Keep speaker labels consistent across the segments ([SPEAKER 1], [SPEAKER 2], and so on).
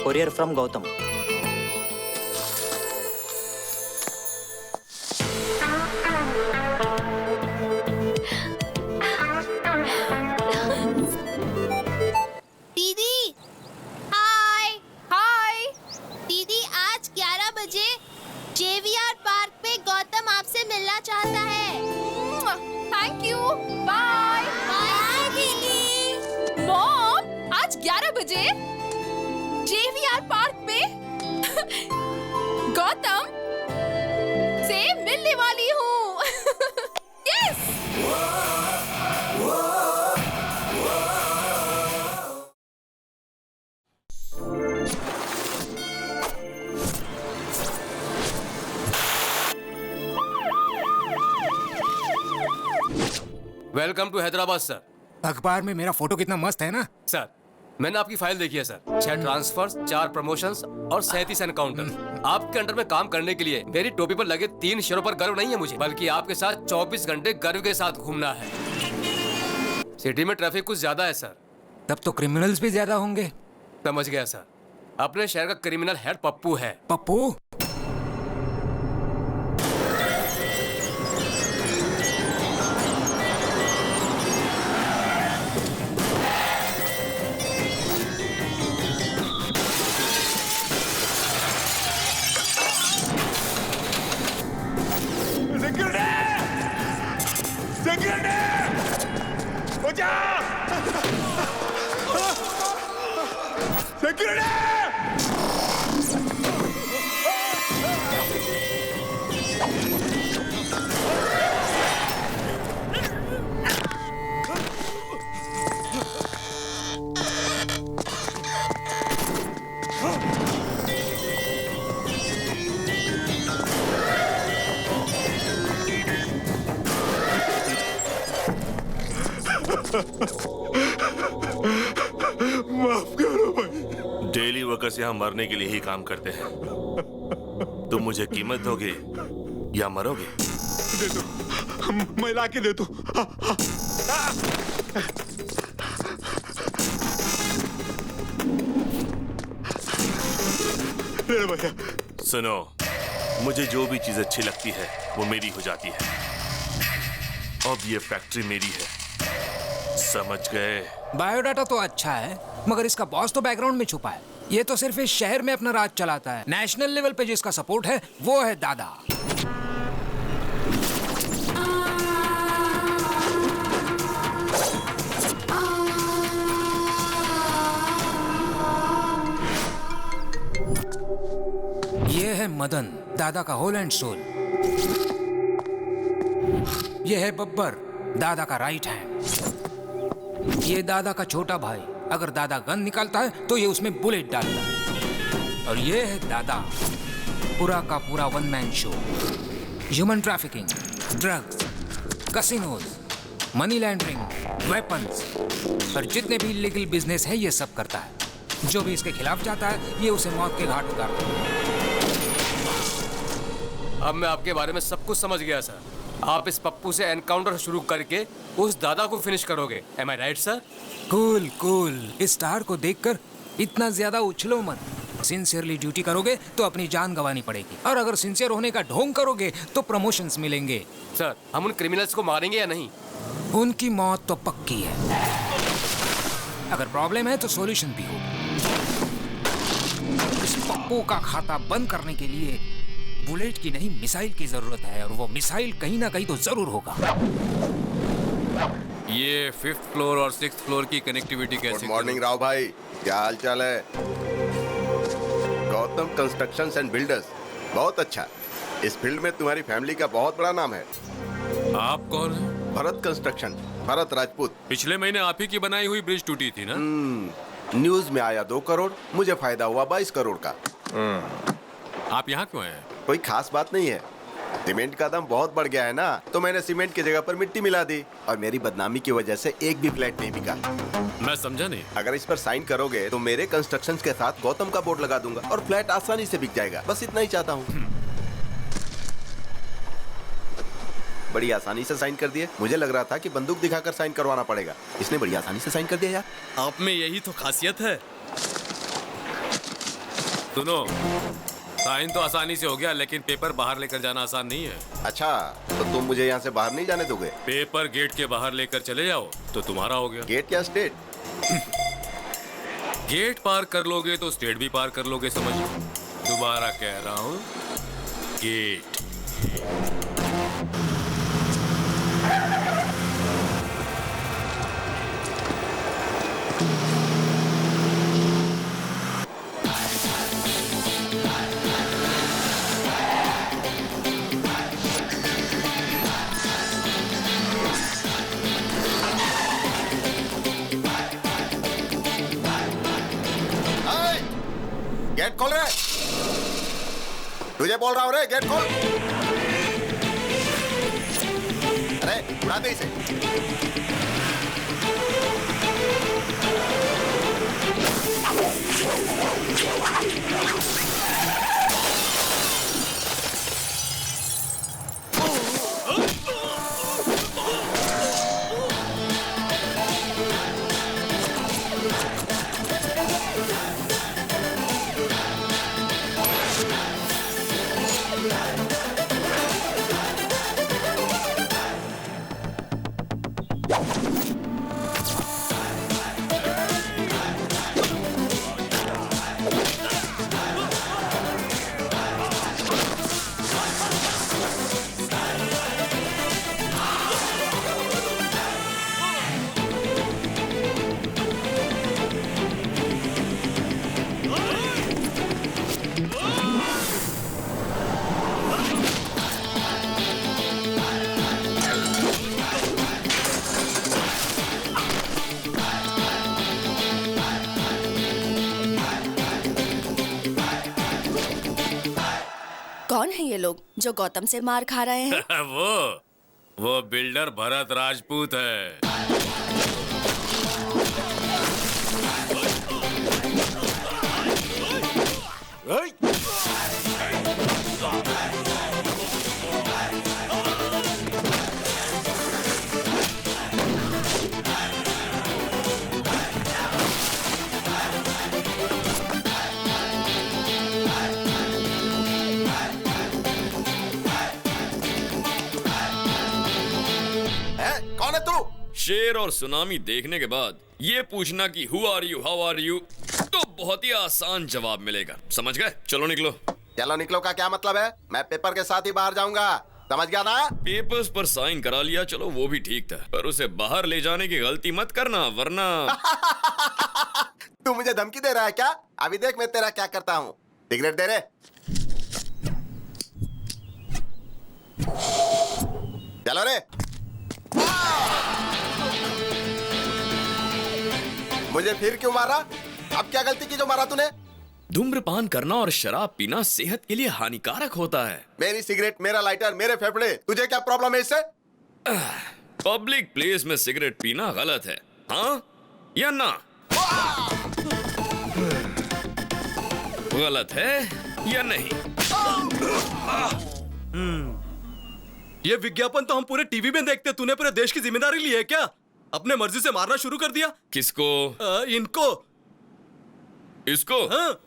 [SPEAKER 1] Courier from Gautam.
[SPEAKER 2] दीदी हाय हाय दीदी, आज 11 बजे JVR पार्क पे गौतम आपसे मिलना चाहता है।
[SPEAKER 3] थैंक यू, बाय
[SPEAKER 2] बाय दीदी।
[SPEAKER 3] मॉम, आज 11 बजे JVR पार्क पे गौतम से मिलने वाली हूँ। Yes.
[SPEAKER 4] Welcome to Hyderabad sir.
[SPEAKER 5] अखबार में मेरा फोटो कितना मस्त है ना
[SPEAKER 4] सर, मैंने आपकी फाइल देखी है सर। 6 ट्रांसफर्स, 4 प्रमोशंस और 37 एनकाउंटर। आपके अंडर में काम करने के लिए मेरी टोपी पर लगे 3 शेरों पर गर्व नहीं है मुझे, बल्कि आपके साथ 24 घंटे गर्व के साथ घूमना है। सिटी में ट्रैफिक कुछ ज्यादा है सर।
[SPEAKER 5] तब तो क्रिमिनल्स भी ज्यादा होंगे।
[SPEAKER 4] समझ गया सर। अपने शहर का क्रिमिनल हेड पप्पू है।
[SPEAKER 5] पप्पू?
[SPEAKER 6] माफ करो भाई। डेली वर्कर्स यहाँ मरने के लिए ही काम करते हैं। तुम मुझे कीमत दोगे या मरोगे?
[SPEAKER 7] दे दो, मैं ला के दे दो। भैया
[SPEAKER 6] सुनो, मुझे जो भी चीज अच्छी लगती है वो मेरी हो जाती है। अब ये फैक्ट्री मेरी है, समझ गए?
[SPEAKER 5] बायोडाटा तो अच्छा है, मगर इसका बॉस तो बैकग्राउंड में छुपा है। ये तो सिर्फ इस शहर में अपना राज चलाता है। नेशनल लेवल पे जिसका सपोर्ट है वो है दादा। ये है मदन, दादा का होल एंड सोल। ये है बब्बर, दादा का राइट हैंड। ये दादा का छोटा भाई, अगर दादा गन निकालता है तो ये उसमें बुलेट डालता है। और ये है दादा, पूरा का पूरा one man show. Human trafficking, drugs, casinos, money laundering, weapons और जितने भी इलीगल बिजनेस है ये सब करता है। जो भी इसके खिलाफ जाता है ये उसे मौत के घाट उतारता है।
[SPEAKER 4] अब मैं आपके बारे में सब कुछ समझ गया सर। आप इस पप्पू से एनकाउंटर शुरू करके उस दादा को फिनिश करोगे। एम आई राइट सर?
[SPEAKER 5] Cool cool. इस स्टार को देखकर इतना ज्यादा उछलो मत। सिंसियरली ड्यूटी करोगे तो अपनी जान गंवानी पड़ेगी, और अगर सिंसियर होने का ढोंग करोगे तो प्रमोशंस मिलेंगे।
[SPEAKER 4] सर, हम उन क्रिमिनल्स को मारेंगे या नहीं?
[SPEAKER 5] उनकी मौत तो पक्की है। अगर प्रॉब्लम है तो सॉल्यूशन भी हो। इस पप्पू का खाता बंद करने के लिए बुलेट की नहीं मिसाइल की जरूरत है, और वो मिसाइल कहीं ना कहीं तो जरूर होगा।
[SPEAKER 8] ये 5th फ्लोर और 6th फ्लोर की कनेक्टिविटी कैसे?
[SPEAKER 9] गुड मॉर्निंग राव भाई, क्या हाल चाल है? गौतम कंस्ट्रक्शंस एंड बिल्डर्स, बहुत अच्छा। इस फील्ड में तुम्हारी फैमिली का बहुत बड़ा नाम है।
[SPEAKER 8] आप कौन हैं?
[SPEAKER 9] भरत कंस्ट्रक्शन, भरत राजपूत।
[SPEAKER 8] पिछले महीने आप ही की बनाई हुई ब्रिज टूटी थी ना?
[SPEAKER 9] न्यूज में आया 2 करोड़, मुझे फायदा हुआ 22 करोड़ का।
[SPEAKER 8] आप यहाँ क्यों हैं?
[SPEAKER 9] कोई खास बात नहीं है, सीमेंट का दाम बहुत बढ़ गया है ना, तो मैंने सीमेंट की जगह पर मिट्टी मिला दी, और मेरी बदनामी की वजह से एक भी फ्लैट नहीं बिका।
[SPEAKER 8] मैं समझा नहीं।
[SPEAKER 9] अगर इस पर साइन करोगे तो मेरे कंस्ट्रक्शन के साथ गौतम का बोर्ड लगा दूंगा और फ्लैट आसानी से बिक जाएगा। बस इतना ही चाहता हूँ। बड़ी आसानी से साइन कर दिए। मुझे लग रहा था कि बंदूक दिखाकर साइन करवाना पड़ेगा। इसने बड़ी आसानी से साइन कर दिया यार।
[SPEAKER 1] आप में यही तो खासियत है।
[SPEAKER 8] सुनो, साइन तो आसानी से हो गया, लेकिन पेपर बाहर लेकर जाना आसान नहीं है।
[SPEAKER 9] अच्छा, तो तुम मुझे यहाँ से बाहर नहीं जाने दोगे?
[SPEAKER 8] पेपर गेट के बाहर लेकर चले जाओ तो तुम्हारा हो गया।
[SPEAKER 9] गेट या स्टेट?
[SPEAKER 8] गेट पार कर लोगे तो स्टेट भी पार कर लोगे, समझो। दोबारा कह रहा हूँ, गेट।
[SPEAKER 9] गेट खोल रे। तुझे बोल रहा हूँ रे, गेट खोल। अरे उड़ा दे इसे।
[SPEAKER 10] कौन है ये लोग जो गौतम से मार खा रहे हैं?
[SPEAKER 8] वो बिल्डर भरत राजपूत है।
[SPEAKER 9] कौन है तू?
[SPEAKER 1] शेर और सुनामी देखने के बाद ये पूछना कि who are you, how are you, तो बहुत ही आसान जवाब मिलेगा। समझ गए? चलो निकलो।
[SPEAKER 9] चलो निकलो का क्या मतलब है? मैं पेपर के साथ ही बाहर जाऊंगा, समझ गया ना?
[SPEAKER 1] पेपर्स पर साइन करा लिया, चलो वो भी ठीक था, पर उसे बाहर ले जाने की गलती मत करना, वरना
[SPEAKER 9] तू मुझे धमकी दे रहा है क्या? अभी देख मैं तेरा क्या करता हूँ। सिगरेट दे रे। चलो रे। मुझे फिर क्यों मारा? अब क्या गलती की जो मारा तूने?
[SPEAKER 1] धूम्रपान करना और शराब पीना सेहत के लिए हानिकारक होता है।
[SPEAKER 9] मेरी सिगरेट, मेरा लाइटर, मेरे फेफड़े, तुझे क्या प्रॉब्लम है इससे?
[SPEAKER 1] पब्लिक प्लेस में सिगरेट पीना गलत है, हाँ या ना? गलत है या नहीं?
[SPEAKER 11] ये विज्ञापन तो हम पूरे टीवी में देखते, तूने पूरे देश की जिम्मेदारी ली है क्या? अपने मर्जी से मारना शुरू कर दिया।
[SPEAKER 1] किसको?
[SPEAKER 11] इनको।
[SPEAKER 1] इसको?
[SPEAKER 11] हाँ।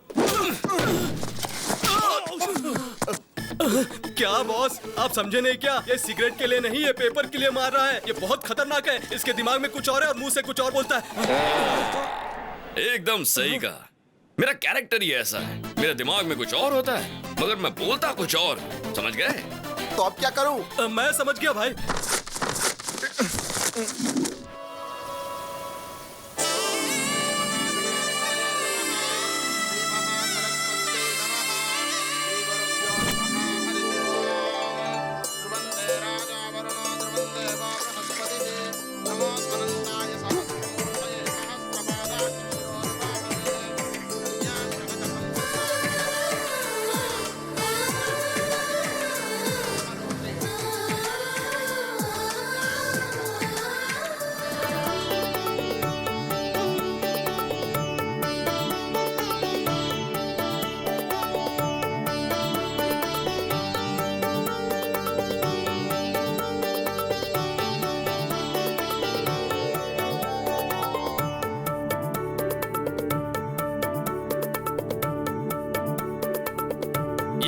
[SPEAKER 11] क्या बॉस, आप समझे नहीं क्या? ये सिगरेट के लिए नहीं, ये पेपर के लिए मार रहा है। ये बहुत खतरनाक है। इसके दिमाग में कुछ और है और मुंह से कुछ और बोलता है।
[SPEAKER 1] एकदम सही कहा। मेरा कैरेक्टर ही ऐसा है। मेरे दिमाग में कुछ और होता है मगर मैं बोलता कुछ और। समझ गए?
[SPEAKER 9] तो अब क्या करूं?
[SPEAKER 11] मैं समझ गया भाई।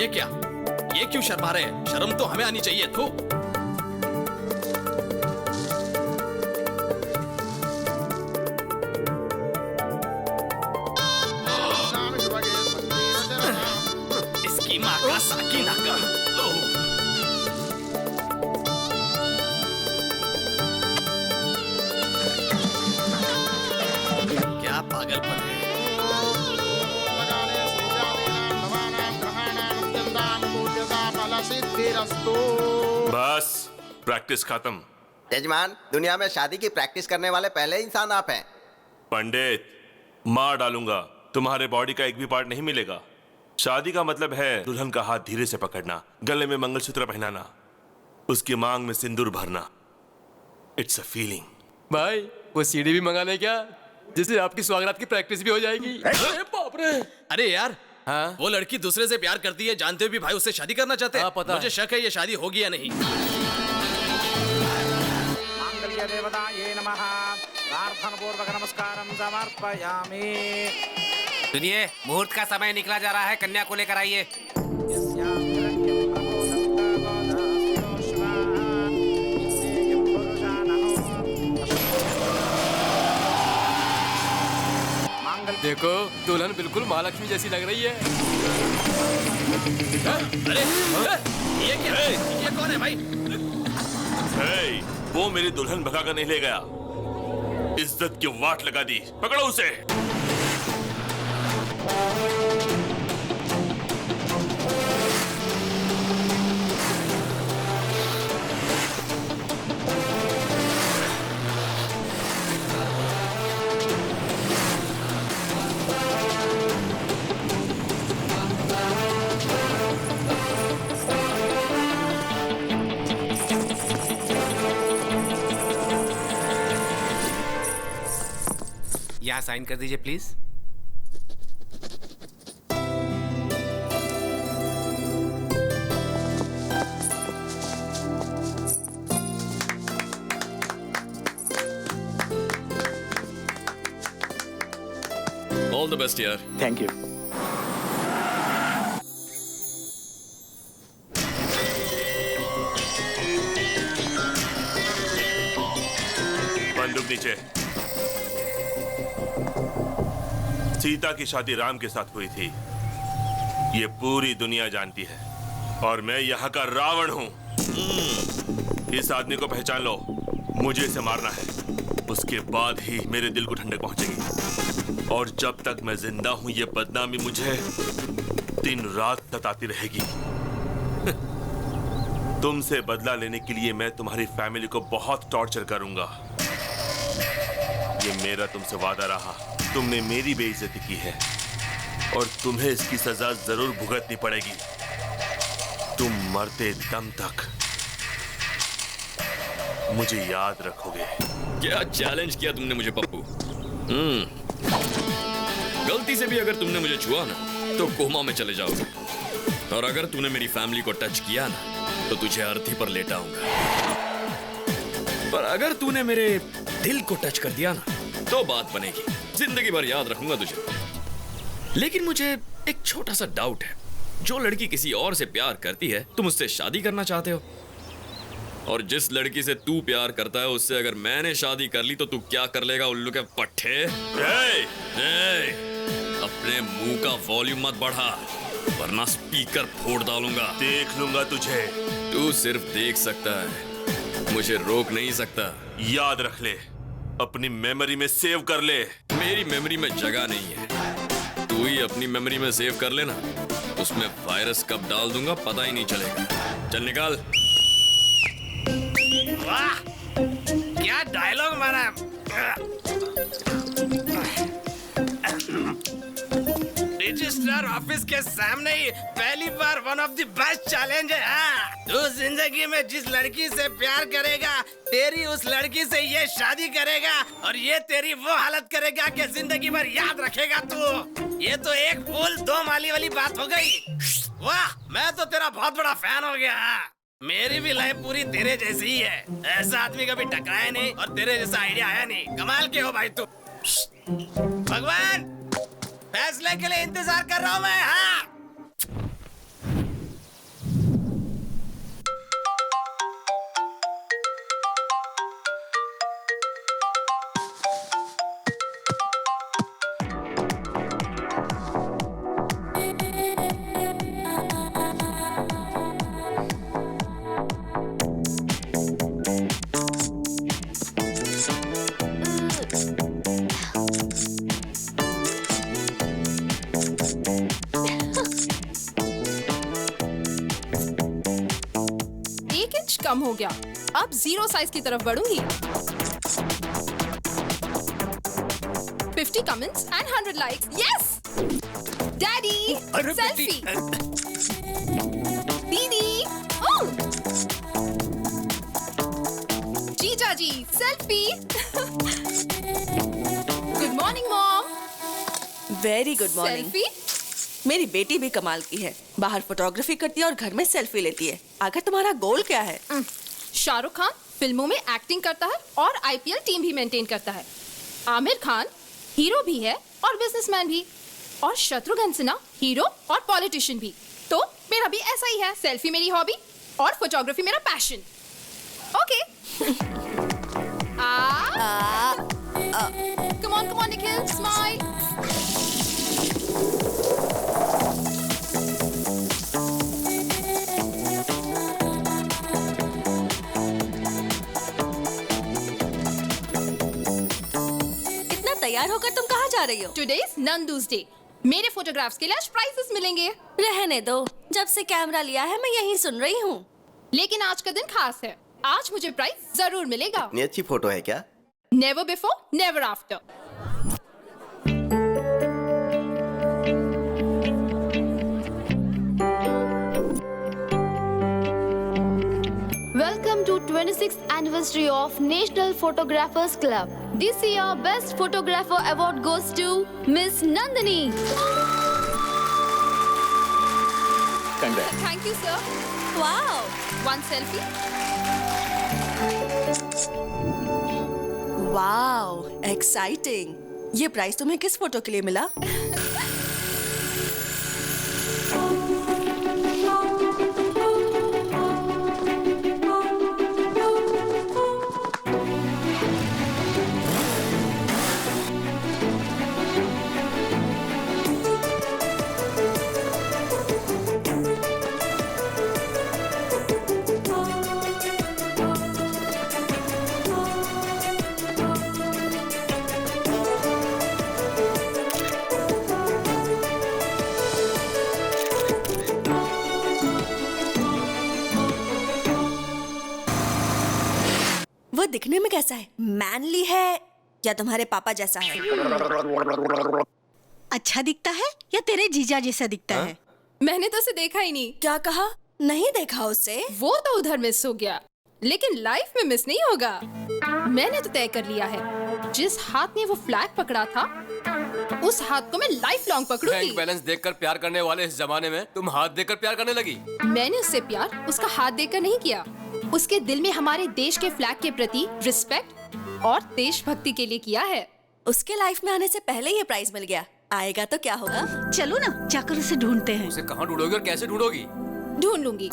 [SPEAKER 11] ये क्या? ये क्यों शर्मा रहे हैं? शर्म तो हमें आनी चाहिए। थू। इसकी माँ का साकी नाका। क्या पागलपन है।
[SPEAKER 6] बस प्रैक्टिस खत्म।
[SPEAKER 9] यजमान, दुनिया में शादी की प्रैक्टिस करने वाले पहले इंसान आप हैं।
[SPEAKER 6] पंडित, मार डालूंगा, तुम्हारे बॉडी का एक भी पार्ट नहीं मिलेगा। शादी का मतलब है दुल्हन का हाथ धीरे से पकड़ना, गले में मंगलसूत्र पहनाना, उसकी मांग में सिंदूर भरना। It's a feeling.
[SPEAKER 4] भाई वो सीडी भी मंगा ले क्या, जिससे आपकी स्वागत की प्रैक्टिस भी हो जाएगी।
[SPEAKER 11] अरे बाप रे। अरे यार,
[SPEAKER 4] हाँ?
[SPEAKER 11] वो लड़की दूसरे से प्यार करती है, जानते हुए भी भाई उससे शादी करना चाहते हैं।
[SPEAKER 4] हाँ, पता
[SPEAKER 11] मुझे
[SPEAKER 4] है।
[SPEAKER 11] शक है ये शादी होगी या नहीं।
[SPEAKER 12] मांगल्य देवताये नमः। प्रार्थनापूर्वक नमस्कारं समर्पयामि।
[SPEAKER 5] सुनिए, मुहूर्त का समय निकला जा रहा है, कन्या को लेकर आइए।
[SPEAKER 4] देखो दुल्हन बिल्कुल महालक्ष्मी जैसी लग रही है।
[SPEAKER 11] अरे ये क्या है? ये कौन है भाई?
[SPEAKER 6] हे, वो मेरी दुल्हन भगा कर नहीं ले गया, इज्जत की वाट लगा दी। पकड़ो उसे।
[SPEAKER 5] यहाँ साइन कर दीजिए प्लीज।
[SPEAKER 1] ऑल द बेस्ट यार।
[SPEAKER 12] Thank you.
[SPEAKER 6] बंदूक नीचे। सीता की शादी राम के साथ हुई थी, ये पूरी दुनिया जानती है, और मैं यहाँ का रावण हूँ। इस आदमी को पहचान लो, मुझे इसे मारना है, उसके बाद ही मेरे दिल को ठंडक पहुंचेगी। और जब तक मैं जिंदा हूँ ये बदनामी मुझे दिन रात सताती रहेगी। तुमसे बदला लेने के लिए मैं तुम्हारी फैमिली को बहुत टॉर्चर करूंगा। ये मेरा तुमसे वादा रहा। तुमने मेरी बेइज्जती की है और तुम्हें इसकी सजा जरूर भुगतनी पड़ेगी, तुम मरते दम तक मुझे याद रखोगे।
[SPEAKER 1] क्या चैलेंज किया तुमने मुझे पप्पू। गलती से भी अगर तुमने मुझे छुआ ना तो कोमा में चले जाओगे, और अगर तूने मेरी फैमिली को टच किया ना तो तुझे अर्थी पर लेटाऊंगा। पर अगर तूने मेरे दिल को टच कर दिया ना तो बात बनेगी, जिंदगी भर याद रखूंगा तुझे। लेकिन मुझे एक छोटा सा डाउट है, जो लड़की किसी और से प्यार करती है तुम उससे शादी करना चाहते हो, और जिस लड़की से तू प्यार करता है उससे अगर मैंने शादी कर ली तो तू क्या कर लेगा उल्लू के पट्टे? अपने मुंह का वॉल्यूम मत बढ़ा वरना स्पीकर फोड़ डालूंगा।
[SPEAKER 6] देख लूंगा तुझे।
[SPEAKER 1] तू सिर्फ देख सकता है, मुझे रोक नहीं सकता।
[SPEAKER 6] याद रख ले, अपनी मेमोरी में सेव कर ले।
[SPEAKER 1] मेरी मेमोरी में जगह नहीं है, तू ही अपनी मेमोरी में सेव कर लेना, उसमें वायरस कब डाल दूंगा पता ही नहीं चलेगा। चल निकाल।
[SPEAKER 11] वाह, क्या डायलॉग मारा। रजिस्ट्रार ऑफिस के सामने ही पहली बार one of the best challenge है। हाँ, तू जिंदगी में जिस लड़की से प्यार करेगा तेरी उस लड़की से ये शादी करेगा, और ये तेरी वो हालत करेगा कि जिंदगी भर याद रखेगा तू। ये तो एक फूल दो माली वाली बात हो गई। वाह, मैं तो तेरा बहुत बड़ा फैन हो गया। मेरी भी लाइफ पूरी तेरे जैसी ही है, ऐसा आदमी कभी टकराया नहीं और तेरे जैसा आइडिया आया नहीं। कमाल के हो भाई तू। भगवान, फैसले के लिए इंतजार कर रहा हूँ मैं। हाँ,
[SPEAKER 3] एक इंच कम हो गया। अब 0 साइज की तरफ बढ़ूंगी। 50 comments and 100 likes. Yes daddy, selfie. दीदी, जीजा जी, selfie. Good morning mom.
[SPEAKER 10] Very good morning.
[SPEAKER 3] Selfie.
[SPEAKER 10] मेरी बेटी भी कमाल की है, बाहर फोटोग्राफी करती है और घर में सेल्फी लेती है। आखिर तुम्हारा गोल क्या है?
[SPEAKER 3] शाहरुख खान फिल्मों में एक्टिंग करता है और आईपीएल टीम भी मेंटेन करता है। आमिर खान हीरो भी है और बिजनेसमैन भी, और शत्रुघ्न सिन्हा हीरो और पॉलिटिशियन भी। तो मेरा भी ऐसा ही है, सेल्फी मेरी हॉबी और फोटोग्राफी मेरा passion. Okay. Come on Nikhil, smile.
[SPEAKER 10] तैयार होकर तुम कहाँ जा रही हो?
[SPEAKER 3] Today's Nandu's Day। मेरे फोटोग्राफ्स के लिए आज प्राइजेस मिलेंगे।
[SPEAKER 10] रहने दो, जब से कैमरा लिया है मैं यही सुन रही हूँ।
[SPEAKER 3] लेकिन आज का दिन खास है, आज मुझे प्राइज जरूर मिलेगा।
[SPEAKER 9] इतनी अच्छी फोटो है क्या?
[SPEAKER 3] Never before, never after.
[SPEAKER 2] Welcome to 26th anniversary of National Photographers Club. This year, Best Photographer Award goes to Miss Nandini.
[SPEAKER 7] Congrats.
[SPEAKER 3] Thank you, sir.
[SPEAKER 10] Wow.
[SPEAKER 3] One selfie.
[SPEAKER 10] Wow, exciting. ये price तुम्हें किस photo के लिए मिला? वो दिखने में कैसा है? मैनली है या तुम्हारे पापा जैसा है?
[SPEAKER 13] अच्छा दिखता है या तेरे जीजा जैसा दिखता है?
[SPEAKER 3] मैंने तो उसे देखा ही नहीं।
[SPEAKER 10] क्या कहा? नहीं देखा उसे?
[SPEAKER 3] वो तो उधर मिस हो गया, लेकिन लाइफ में मिस नहीं होगा। मैंने तो तय कर लिया है, जिस हाथ ने वो फ्लैग पकड़ा था उस हाथ को मैं लाइफ लॉन्ग पकड़ूंगी।
[SPEAKER 4] बैंक बैलेंस देखकर प्यार करने वाले इस जमाने में तुम हाथ देकर प्यार करने लगी।
[SPEAKER 3] मैंने उससे प्यार उसका हाथ देकर नहीं किया, उसके दिल में हमारे देश के फ्लैग के प्रति रिस्पेक्ट और देशभक्ति के लिए किया है।
[SPEAKER 10] उसके लाइफ में आने से पहले ये प्राइज मिल गया, आएगा तो क्या होगा?
[SPEAKER 13] चलो ना जाकर उसे ढूंढते हैं।
[SPEAKER 4] उसे कहाँ ढूंढोगी और कैसे ढूंढोगी?
[SPEAKER 3] ढूंढ लूंगी।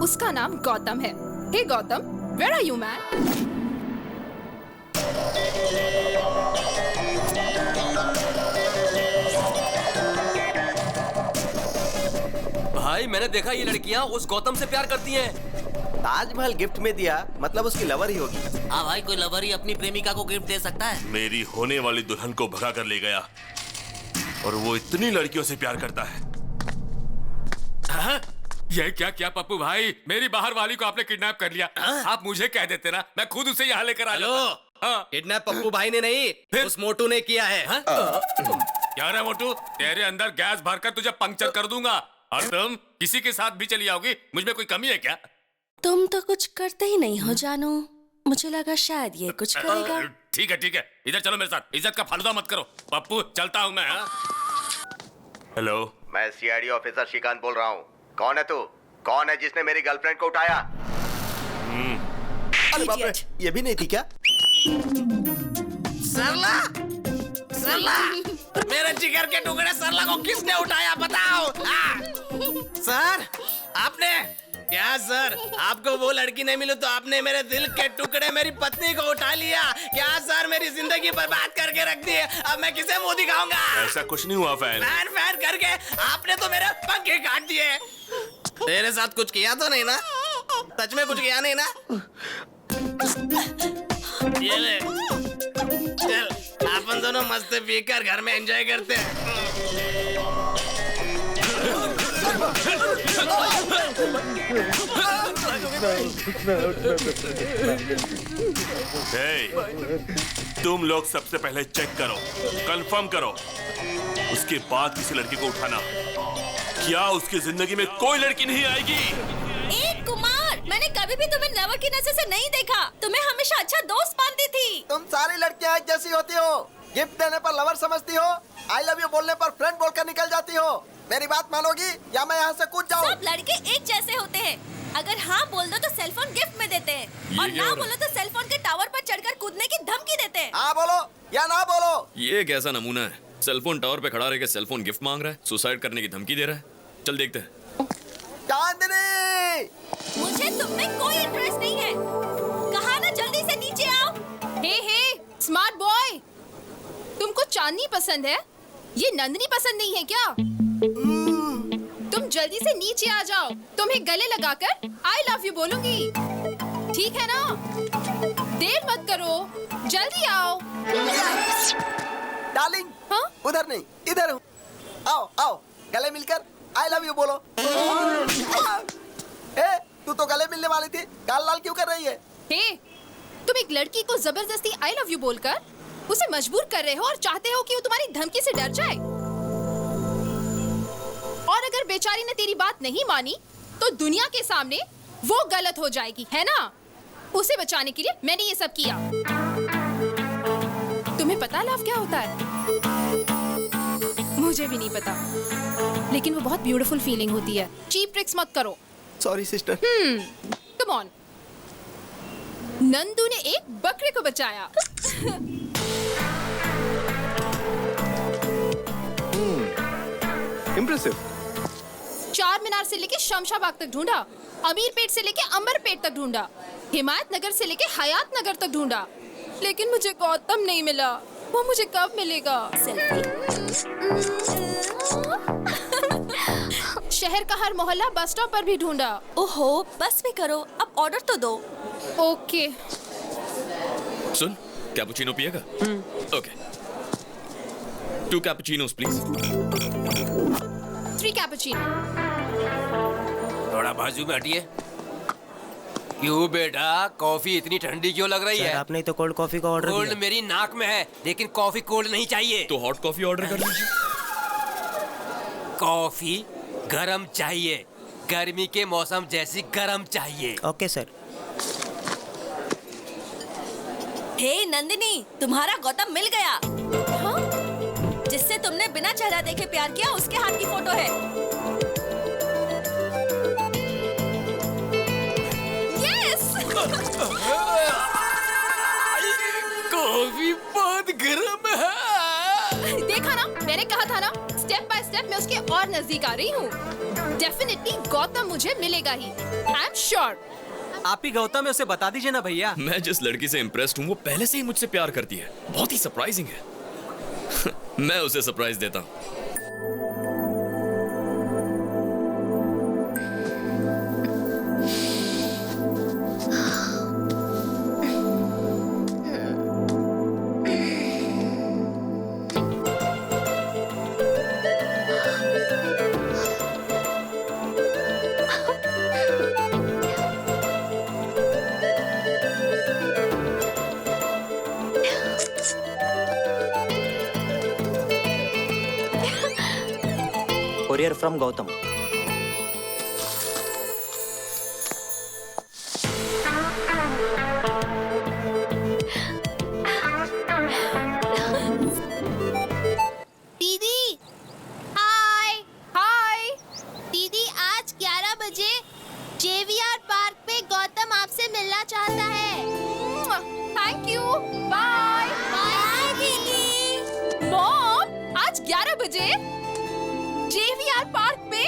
[SPEAKER 3] उसका नाम गौतम है। Hey Gautam, where are you man?
[SPEAKER 4] भाई मैंने देखा ये लड़कियां उस गौतम से प्यार करती हैं।
[SPEAKER 9] ताजमहल गिफ्ट में दिया मतलब उसकी लवर ही होगी।
[SPEAKER 11] हाँ भाई, कोई लवर ही अपनी प्रेमिका को गिफ्ट दे सकता है।
[SPEAKER 6] मेरी होने वाली दुल्हन को भगा कर ले गया और वो इतनी लड़कियों से प्यार करता है।
[SPEAKER 8] हाँ? ये क्या क्या पप्पू भाई, मेरी बाहर वाली को आपने किडनैप कर लिया। आप मुझे कह देते ना, मैं खुद उसे यहाँ लेकर आ जाता।
[SPEAKER 11] किडनैप पप्पू भाई ने नहीं, उस मोटू ने किया है।
[SPEAKER 8] क्या रे मोटू, तेरे अंदर गैस भरकर तुझे पंक्चर कर दूंगा और तुम किसी के साथ भी चली आओगी। मुझ में कोई कमी है क्या?
[SPEAKER 10] तुम तो कुछ करते ही नहीं हो जानू, मुझे लगा शायद ये कुछ करेगा।
[SPEAKER 8] ठीक है, इधर चलो मेरे साथ। इज्जत का फालूदा मत करो पप्पू, चलता हूँ मैं।
[SPEAKER 6] हेलो,
[SPEAKER 9] मैं सीआईडी ऑफिसर श्रीकांत बोल रहा हूँ। कौन है तू? कौन है जिसने मेरी गर्लफ्रेंड को उठाया? अरे बाप रे, ये भी नहीं थी क्या?
[SPEAKER 11] सरला, सरला, मेरे जिगर के टुकड़े सरला को किसने उठाया बताओ? सर, आपने क्या? सर, आपको वो लड़की नहीं मिली तो आपने मेरे दिल के टुकड़े मेरी पत्नी को उठा लिया क्या? सर, मेरी जिंदगी बर्बाद करके रख दी। अब मैं किसे मुंह दिखाऊंगा?
[SPEAKER 6] ऐसा कुछ नहीं हुआ फैन।
[SPEAKER 11] फैन करके आपने तो मेरे पंखे काट दिए। तेरे साथ कुछ किया तो नहीं ना? सच में कुछ किया नहीं ना? ये ले, चल अपन दोनों दोनों मस्त पीकर घर में एंजॉय करते हैं।
[SPEAKER 6] तुम लोग सबसे पहले चेक करो, कंफर्म करो, उसके बाद किसी लड़की को उठाना। क्या उसकी जिंदगी में कोई लड़की नहीं आएगी?
[SPEAKER 14] एक कुमार, मैंने कभी भी तुम्हें लवर की नजर से नहीं देखा। तुम्हें हमेशा अच्छा दोस्त मानती थी।
[SPEAKER 9] तुम सारी लड़कियां एक जैसी होती हो। गिफ्ट देने पर लवर समझती हो, आई लव यू बोलने पर फ्रेंड बोलकर निकल जाती हो। मेरी बात मानोगी या मैं यहाँ से कूद जाऊँ?
[SPEAKER 14] सब लड़के एक जैसे होते हैं। अगर हाँ बोल दो तो सेलफोन गिफ्ट में देते हैं और ना बोलो तो सेलफोन के टावर पर चढ़कर कूदने की धमकी देते हैं।
[SPEAKER 9] हाँ बोलो या ना बोलो।
[SPEAKER 1] ये कैसा नमूना है? सेलफोन टावर पे खड़ा रहकर सेलफोन गिफ्ट मांग रहा है, सुसाइड करने की धमकी दे रहा है। चल देखते हैं।
[SPEAKER 9] चांदनी,
[SPEAKER 14] मुझे तुम में कोई इंटरेस्ट नहीं है। कहा ना जल्दी से नीचे आओ।
[SPEAKER 3] हे स्मार्ट बॉय, तुमको चांदनी पसंद है, ये नंदनी पसंद नहीं है क्या? तुम जल्दी से नीचे आ जाओ, तुम्हें गले लगाकर आई लव यू बोलूंगी, ठीक है ना? देर मत करो, जल्दी आओ।
[SPEAKER 9] डार्लिंग,
[SPEAKER 3] हाँ?
[SPEAKER 9] उधर नहीं इधर हूँ। आओ आओ, गले मिलकर आई लव यू बोलो। ए, तू तो गले मिलने वाली थी, गाल लाल क्यों कर रही है?
[SPEAKER 3] हे, तुम एक लड़की को जबरदस्ती आई लव यू बोलकर उसे मजबूर कर रहे हो और चाहते हो कि वो तुम्हारी धमकी से डर जाए। और अगर बेचारी ने तेरी बात नहीं मानी तो दुनिया के सामने वो गलत हो जाएगी, है ना? उसे बचाने के लिए मैंने ये सब किया। तुम्हें पता लव क्या होता है? मुझे भी नहीं पता, लेकिन वो बहुत ब्यूटीफुल फीलिंग होती है। चीप ट्रिक्स मत करो।
[SPEAKER 9] Sorry sister.
[SPEAKER 3] Come on. Nandu ने एक बकरे को बचाया।
[SPEAKER 9] इम्प्रेसिव।
[SPEAKER 3] चार मीनार से लेके शमशाबाग तक ढूंढा, अमीर पेट से लेके अंबर पेट तक ढूंढा, हिमायत नगर से लेके हयात नगर तक ढूंढा, लेकिन मुझे गौतम नहीं मिला। वो मुझे कब मिलेगा? शहर का हर मोहल्ला बस स्टॉप पर भी ढूंढा।
[SPEAKER 14] ओहो, बस भी करो, अब ऑर्डर तो दो।
[SPEAKER 3] ओके।
[SPEAKER 1] सुन, कैपुचिनो पिएगा? ओके। 2 cappuccinos please.
[SPEAKER 3] 3 कैपुचिनो।
[SPEAKER 4] थोड़ा बाजू में हटिए। क्यों बेटा, कॉफी इतनी ठंडी क्यों लग रही है?
[SPEAKER 11] आपने तो कोल्ड कॉफी का ऑर्डर दिया।
[SPEAKER 4] कोल्ड मेरी नाक में है, लेकिन कॉफी कोल्ड नहीं चाहिए।
[SPEAKER 1] तो हॉट कॉफी ऑर्डर कर लीजिए।
[SPEAKER 4] कॉफी गरम चाहिए, गर्मी के मौसम जैसी गरम चाहिए।
[SPEAKER 11] Okay sir.
[SPEAKER 14] हे नंदिनी, तुम्हारा गौतम मिल गया। हाँ? जिससे तुमने बिना चेहरा देखे प्यार किया, उसके हाथ की फोटो है। यस।
[SPEAKER 4] कॉफी बहुत गर्म है।
[SPEAKER 3] देखा ना, मैंने कहा था ना, स्टेप बाय स्टेप मैं उसके और नजदीक आ रही हूँ। डेफिनेटली गौतम मुझे मिलेगा ही। I am sure.
[SPEAKER 11] आप ही गौतम है, उसे बता दीजिए ना भैया।
[SPEAKER 1] मैं जिस लड़की से इम्प्रेस्ड हूँ वो पहले से ही मुझसे प्यार करती है। बहुत ही सरप्राइजिंग है। मैं उसे सरप्राइज देता हूँ।
[SPEAKER 11] Courier from Gautam.
[SPEAKER 2] दीदी, हाय हाय। दीदी, आज 11 बजे जेवीआर पार्क पे गौतम आपसे मिलना चाहता है।
[SPEAKER 3] Thank you. बाय
[SPEAKER 2] बाय दीदी।
[SPEAKER 3] मॉम, आज 11 बजे जेवीआर पार्क पे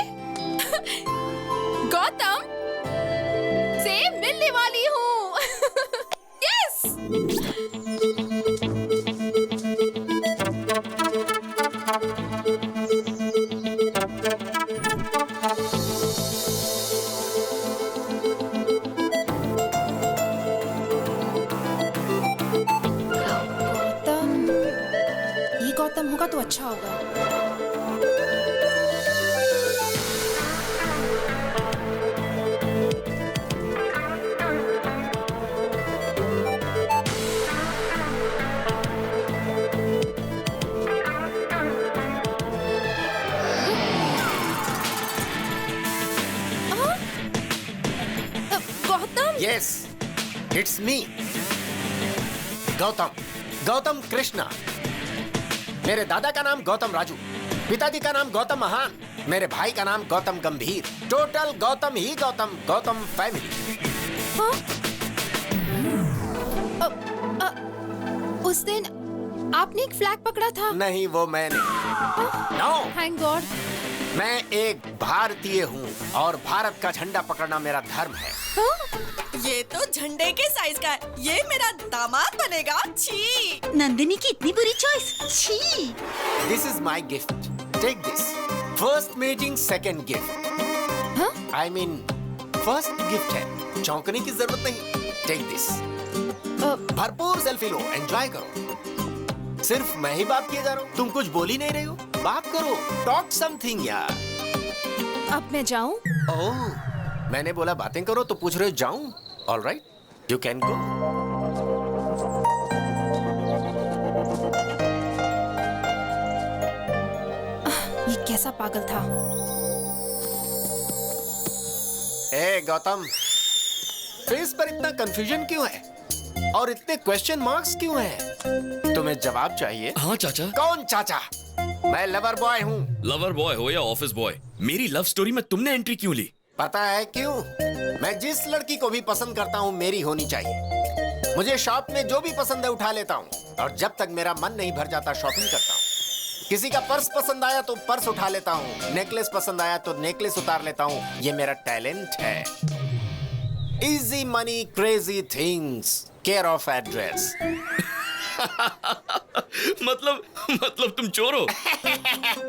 [SPEAKER 3] गौतम से मिलने वाली हूँ। यस। गौतम होगा तो अच्छा होगा। Gautam,
[SPEAKER 9] yes, it's me, Gautam, Gautam Krishna. मेरे दादा का नाम गौतम राजू, पिताजी का नाम गौतम महान, मेरे भाई का नाम गौतम गंभीर। टोटल गौतम ही गौतम, गौतम फैमिली।
[SPEAKER 3] उस दिन आपने एक फ्लैग पकड़ा था।
[SPEAKER 9] नहीं, वो मैंने। No,
[SPEAKER 3] thank god.
[SPEAKER 9] मैं एक भारतीय हूँ और भारत का झंडा पकड़ना मेरा धर्म है।
[SPEAKER 14] ये तो झंडे के साइज का है। ये मेरा दामाद बनेगा। छी।
[SPEAKER 13] नंदिनी की इतनी बुरी चॉइस। छी।
[SPEAKER 9] This is my gift, take this. First meeting second gift. I mean first gift है, चौंकने की जरूरत नहीं। Take this. भरपूर सेल्फी लो, एंजॉय करो। सिर्फ मैं ही बात किए जा रहा हूँ, तुम कुछ बोल ही नहीं रहे हो। बात करो, टॉक समथिंग यार।
[SPEAKER 3] अब मैं जाऊं?
[SPEAKER 9] ओह, मैंने बोला बातें करो तो पूछ रहे हो जाऊं? All right, you can go.
[SPEAKER 3] ये कैसा पागल था?
[SPEAKER 9] ए गौतम, फेस पर इतना कंफ्यूजन क्यों है और इतने क्वेश्चन मार्क्स क्यों हैं? तुम्हें जवाब चाहिए?
[SPEAKER 1] हाँ चाचा।
[SPEAKER 9] कौन चाचा? मैं लवर बॉय हूँ।
[SPEAKER 1] लवर बॉय हो या ऑफिस बॉय, मेरी लव स्टोरी में तुमने एंट्री क्यों ली?
[SPEAKER 9] पता है क्यों? मैं जिस लड़की को भी पसंद करता हूँ मेरी होनी चाहिए। मुझे शॉप में जो भी पसंद है उठा लेता हूँ और जब तक मेरा मन नहीं भर जाता शॉपिंग करता हूँ। किसी का पर्स पसंद आया तो पर्स उठा लेता हूँ, नेकलेस पसंद आया तो नेकलेस उतार लेता हूँ। ये मेरा टैलेंट है। Easy money, crazy things, care of address.
[SPEAKER 1] मतलब तुम चोर हो?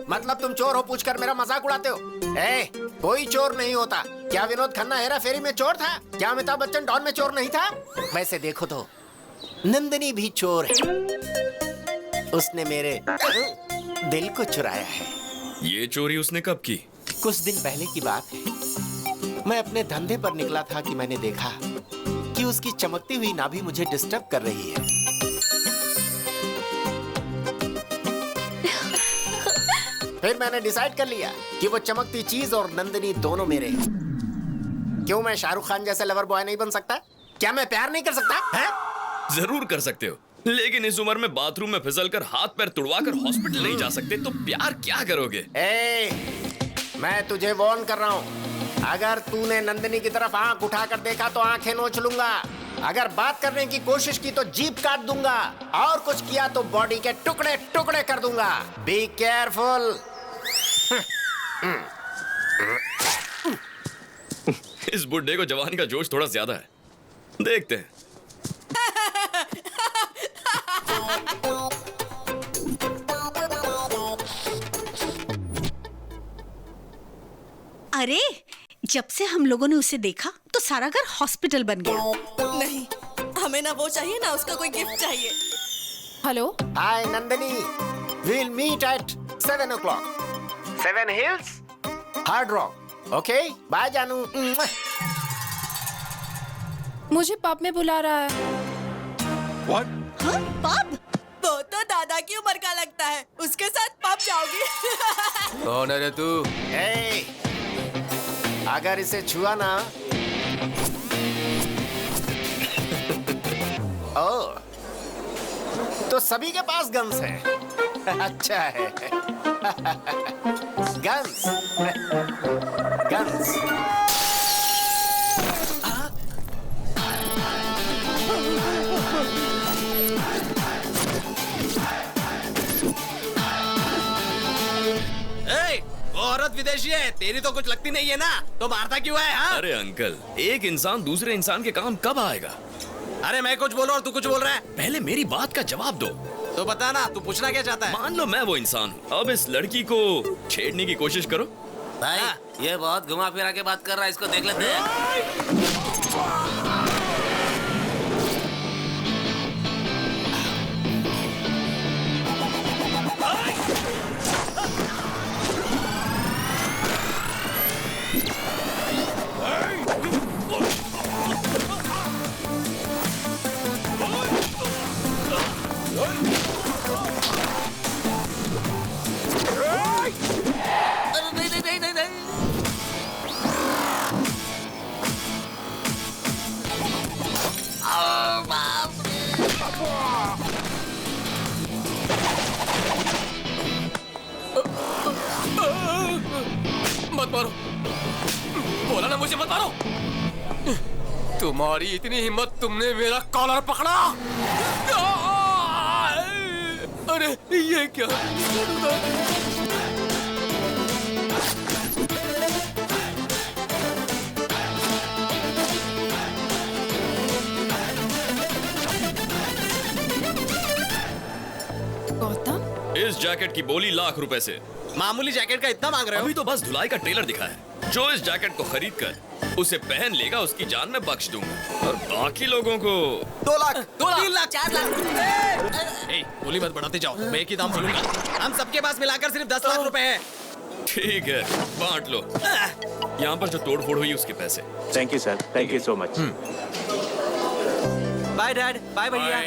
[SPEAKER 9] मतलब तुम चोर हो पूछकर मेरा मजाक उड़ाते हो? ए, कोई चोर नहीं होता। क्या विनोद खन्ना हेरा फेरी में चोर था? क्या अमिताभ बच्चन डॉन में चोर नहीं था? वैसे देखो तो नंदिनी भी चोर है। उसने मेरे दिल को चुराया है।
[SPEAKER 1] ये चोरी उसने कब की?
[SPEAKER 9] कुछ दिन पहले की बात है। मैं अपने धंधे पर निकला था कि मैंने देखा कि उसकी चमकती हुई नाभि मुझे डिस्टर्ब कर रही है। फिर मैंने डिसाइड कर लिया कि वो चमकती चीज और नंदिनी दोनों मेरे हैं। क्यों मैं शाहरुख खान जैसे लवर बॉय नहीं बन सकता? क्या मैं प्यार नहीं कर सकता है?
[SPEAKER 1] जरूर कर सकते हो, लेकिन इस उम्र में बाथरूम में फिसलकर हाथ पैर तुड़वाकर हॉस्पिटल नहीं जा सकते तो प्यार क्या करोगे?
[SPEAKER 9] मैं तुझे वार्न कर रहा हूँ, अगर तूने नंदिनी की तरफ आंख उठाकर देखा तो आंखें नोच लूंगा। अगर बात करने की कोशिश की तो जीभ काट दूंगा और कुछ किया तो बॉडी के टुकड़े टुकड़े कर दूंगा। Be careful.
[SPEAKER 1] इस बुड्ढे को जवानी का जोश थोड़ा ज्यादा है, देखते हैं।
[SPEAKER 13] अरे, जब से हम लोगों ने उसे देखा तो सारा घर हॉस्पिटल बन गया।
[SPEAKER 14] नहीं, हमें ना वो चाहिए ना उसका कोई गिफ्ट चाहिए।
[SPEAKER 3] Hello,
[SPEAKER 9] hi Nandini, we'll meet at 7 o'clock. 7 Hills, Hard Rock. Okay, bye जानू।
[SPEAKER 3] मुझे पब में बुला रहा है।
[SPEAKER 9] What?
[SPEAKER 13] हाँ, पब?
[SPEAKER 14] वो तो दादा की उम्र का लगता है, उसके साथ पब जाओगी?
[SPEAKER 4] कौन है रे तू?
[SPEAKER 9] अगर इसे छुआ ना ओ, तो सभी के पास गन्स है। अच्छा है। Guns, guns.
[SPEAKER 11] वो औरत विदेशी है, तेरी तो कुछ लगती नहीं है ना, तो मारता क्यों है? हाँ?
[SPEAKER 1] अरे अंकल, एक इंसान दूसरे इंसान के काम कब आएगा?
[SPEAKER 11] अरे मैं कुछ बोल रहा हूँ, तू कुछ बोल रहा है।
[SPEAKER 1] पहले मेरी बात का जवाब दो।
[SPEAKER 11] तो बता ना, तू पूछना क्या चाहता है?
[SPEAKER 1] मान लो मैं वो इंसान हूँ, अब इस लड़की को छेड़ने की कोशिश करो।
[SPEAKER 11] भाई ये बहुत घुमा फिरा के बात कर रहा है, इसको देख लेते हैं।
[SPEAKER 4] मत मारो, बोला ना मुझे मत मारो। तुम्हारी इतनी हिम्मत, तुमने मेरा कॉलर पकड़ा। अरे ये क्या?
[SPEAKER 3] गौतम,
[SPEAKER 1] इस जैकेट की बोली ₹1,00,000 से।
[SPEAKER 11] मामूली जैकेट का इतना मांग रहे हो?
[SPEAKER 1] अभी तो बस धुलाई का ट्रेलर दिखा है। जो इस जैकेट को खरीद कर उसे पहन लेगा, उसकी जान मैं बख्श दूंगा, और बाकी लोगों को
[SPEAKER 11] 2 लाख,
[SPEAKER 10] 3 लाख, 4 लाख।
[SPEAKER 11] बोली मत बढ़ाते जाओ, मैं एक ही दाम बोलूंगा। हम सबके पास मिलाकर सिर्फ 10 लाख रुपए हैं।
[SPEAKER 1] ठीक है, बांट लो। यहाँ पर जो तोड़फोड़ हुई उसके पैसे।
[SPEAKER 7] Thank you sir, thank you so much.
[SPEAKER 11] Bye dad, bye भैया।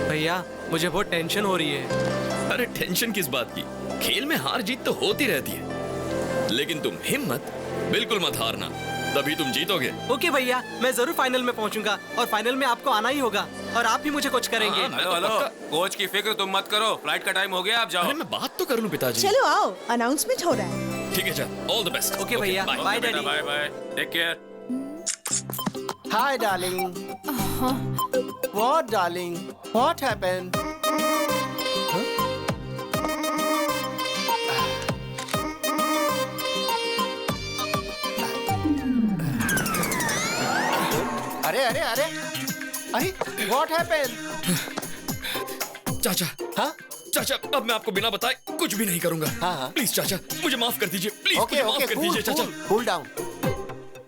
[SPEAKER 11] भैया मुझे बहुत टेंशन हो रही है।
[SPEAKER 1] अरे टेंशन किस बात की? खेल में हार जीत तो होती रहती है, लेकिन तुम हिम्मत बिल्कुल मत हारना, तभी तुम जीतोगे।
[SPEAKER 11] ओके भैया, मैं जरूर फाइनल में पहुंचूंगा और फाइनल में आपको आना ही होगा और आप भी मुझे कुछ करेंगे।
[SPEAKER 8] हेलो हेलो, कोच की फिक्र तुम मत करो, फ्लाइट का टाइम हो गया, आप जाओ।
[SPEAKER 1] अरे मैं बात तो कर लूं पिताजी।
[SPEAKER 15] चलो आओ, अनाउंसमेंट हो रहा है।
[SPEAKER 1] ठीक है, चल, ऑल द बेस्ट।
[SPEAKER 11] ओके भैया, bye daddy.
[SPEAKER 8] Bye bye, take care.
[SPEAKER 9] Hi darling. What darling? What happened? अरे अरे अरे अरे व्हाट हैपेंड?
[SPEAKER 1] चाचा,
[SPEAKER 9] हाँ
[SPEAKER 1] चाचा, अब मैं आपको बिना बताए कुछ भी नहीं करूंगा।
[SPEAKER 9] हाँ।
[SPEAKER 1] प्लीज चाचा, मुझे माफ कर दीजिए, प्लीज
[SPEAKER 9] ओके
[SPEAKER 1] मुझे माफ कर दीजिए चाचा।
[SPEAKER 9] Cool down.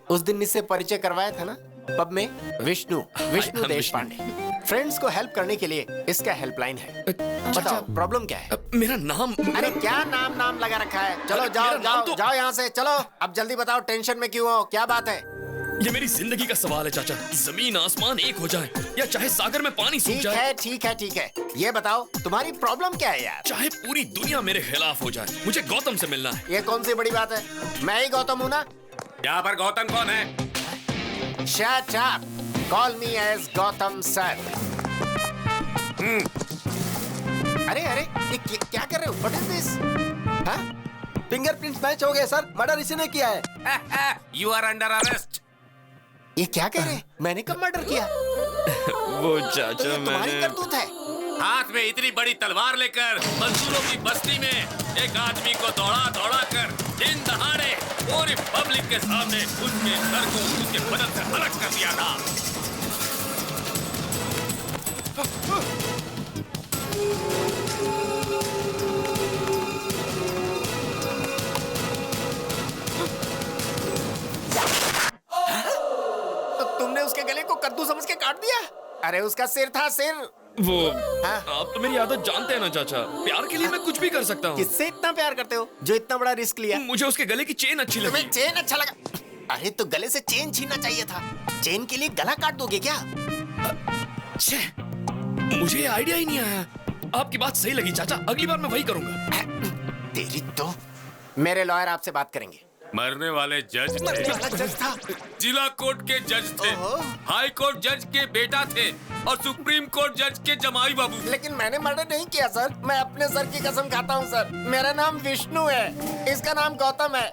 [SPEAKER 9] उस दिन इससे परिचय करवाया था ना पब में, विष्णु
[SPEAKER 1] हम
[SPEAKER 9] देशपांडे। फ्रेंड्स को हेल्प करने के लिए इसका हेल्पलाइन है। बताओ प्रॉब्लम क्या है?
[SPEAKER 1] मेरा नाम।
[SPEAKER 9] अरे क्या नाम लगा रखा है? चलो
[SPEAKER 1] अरे,
[SPEAKER 9] जाओ
[SPEAKER 1] मेरा नाम
[SPEAKER 9] जाओ
[SPEAKER 1] तो-
[SPEAKER 9] जाओ यहाँ से, चलो। अब जल्दी बताओ, टेंशन में क्यों हो? क्या बात है?
[SPEAKER 1] ये मेरी जिंदगी का सवाल है चाचा। जमीन आसमान एक हो जाए या चाहे सागर में पानी सूख जाए।
[SPEAKER 9] ठीक है। ये बताओ तुम्हारी प्रॉब्लम क्या है यार?
[SPEAKER 1] चाहे पूरी दुनिया मेरे खिलाफ हो जाए, मुझे गौतम से मिलना है।
[SPEAKER 9] ये कौन सी बड़ी बात है? मैं ही गौतम हूँ ना।
[SPEAKER 8] यहाँ पर गौतम कौन है?
[SPEAKER 9] Shut up. Call me as Gautam sir. अरे ये क्या कर रहे हो? What is this? हाँ?
[SPEAKER 11] फिंगरप्रिंट्स मैच हो गए सर, मर्डर इसी ने किया है।
[SPEAKER 8] You are under arrest.
[SPEAKER 9] ये क्या कह रहे हैं? मैंने कब मर्डर किया?
[SPEAKER 1] वो चाचा,
[SPEAKER 9] तो ये तुम्हारी
[SPEAKER 1] मैंने
[SPEAKER 9] करतूत है।
[SPEAKER 8] हाथ में इतनी बड़ी तलवार लेकर मजदूरों की बस्ती में एक आदमी को दौड़ा कर दिन दहाड़े पूरी पब्लिक के सामने उसके सर को उसके बदन से अलग कर दिया था।
[SPEAKER 9] तो तुमने उसके गले को कद्दू समझ के काट दिया? अरे उसका सिर था, सिर।
[SPEAKER 1] वो
[SPEAKER 9] हाँ?
[SPEAKER 1] आप तो मेरी आदत जानते हैं ना चाचा, प्यार के लिए मैं कुछ भी कर सकता हूँ।
[SPEAKER 9] किससे इतना प्यार करते हो जो इतना बड़ा रिस्क लिया?
[SPEAKER 1] मुझे उसके गले की चेन अच्छी लगी।
[SPEAKER 9] तुम्हें चेन अच्छा लगा? अरे तो गले से चेन छीनना चाहिए था। चेन के लिए गला काट दोगे क्या?
[SPEAKER 1] छे, मुझे ये आइडिया ही नहीं आया। आपकी बात सही लगी चाचा, अगली बार मैं वही करूंगा।
[SPEAKER 9] तेरी तो। मेरे लॉयर आपसे बात करेंगे।
[SPEAKER 8] मरने वाले जज थे,
[SPEAKER 9] था।
[SPEAKER 8] जिला कोर्ट के जज थे, हाई कोर्ट जज के बेटा थे और सुप्रीम कोर्ट जज के जमाई बाबू।
[SPEAKER 9] लेकिन मैंने मर्डर नहीं किया सर। मैं अपने सर की कसम खाता हूँ सर। मेरा नाम विष्णु है, इसका नाम गौतम है।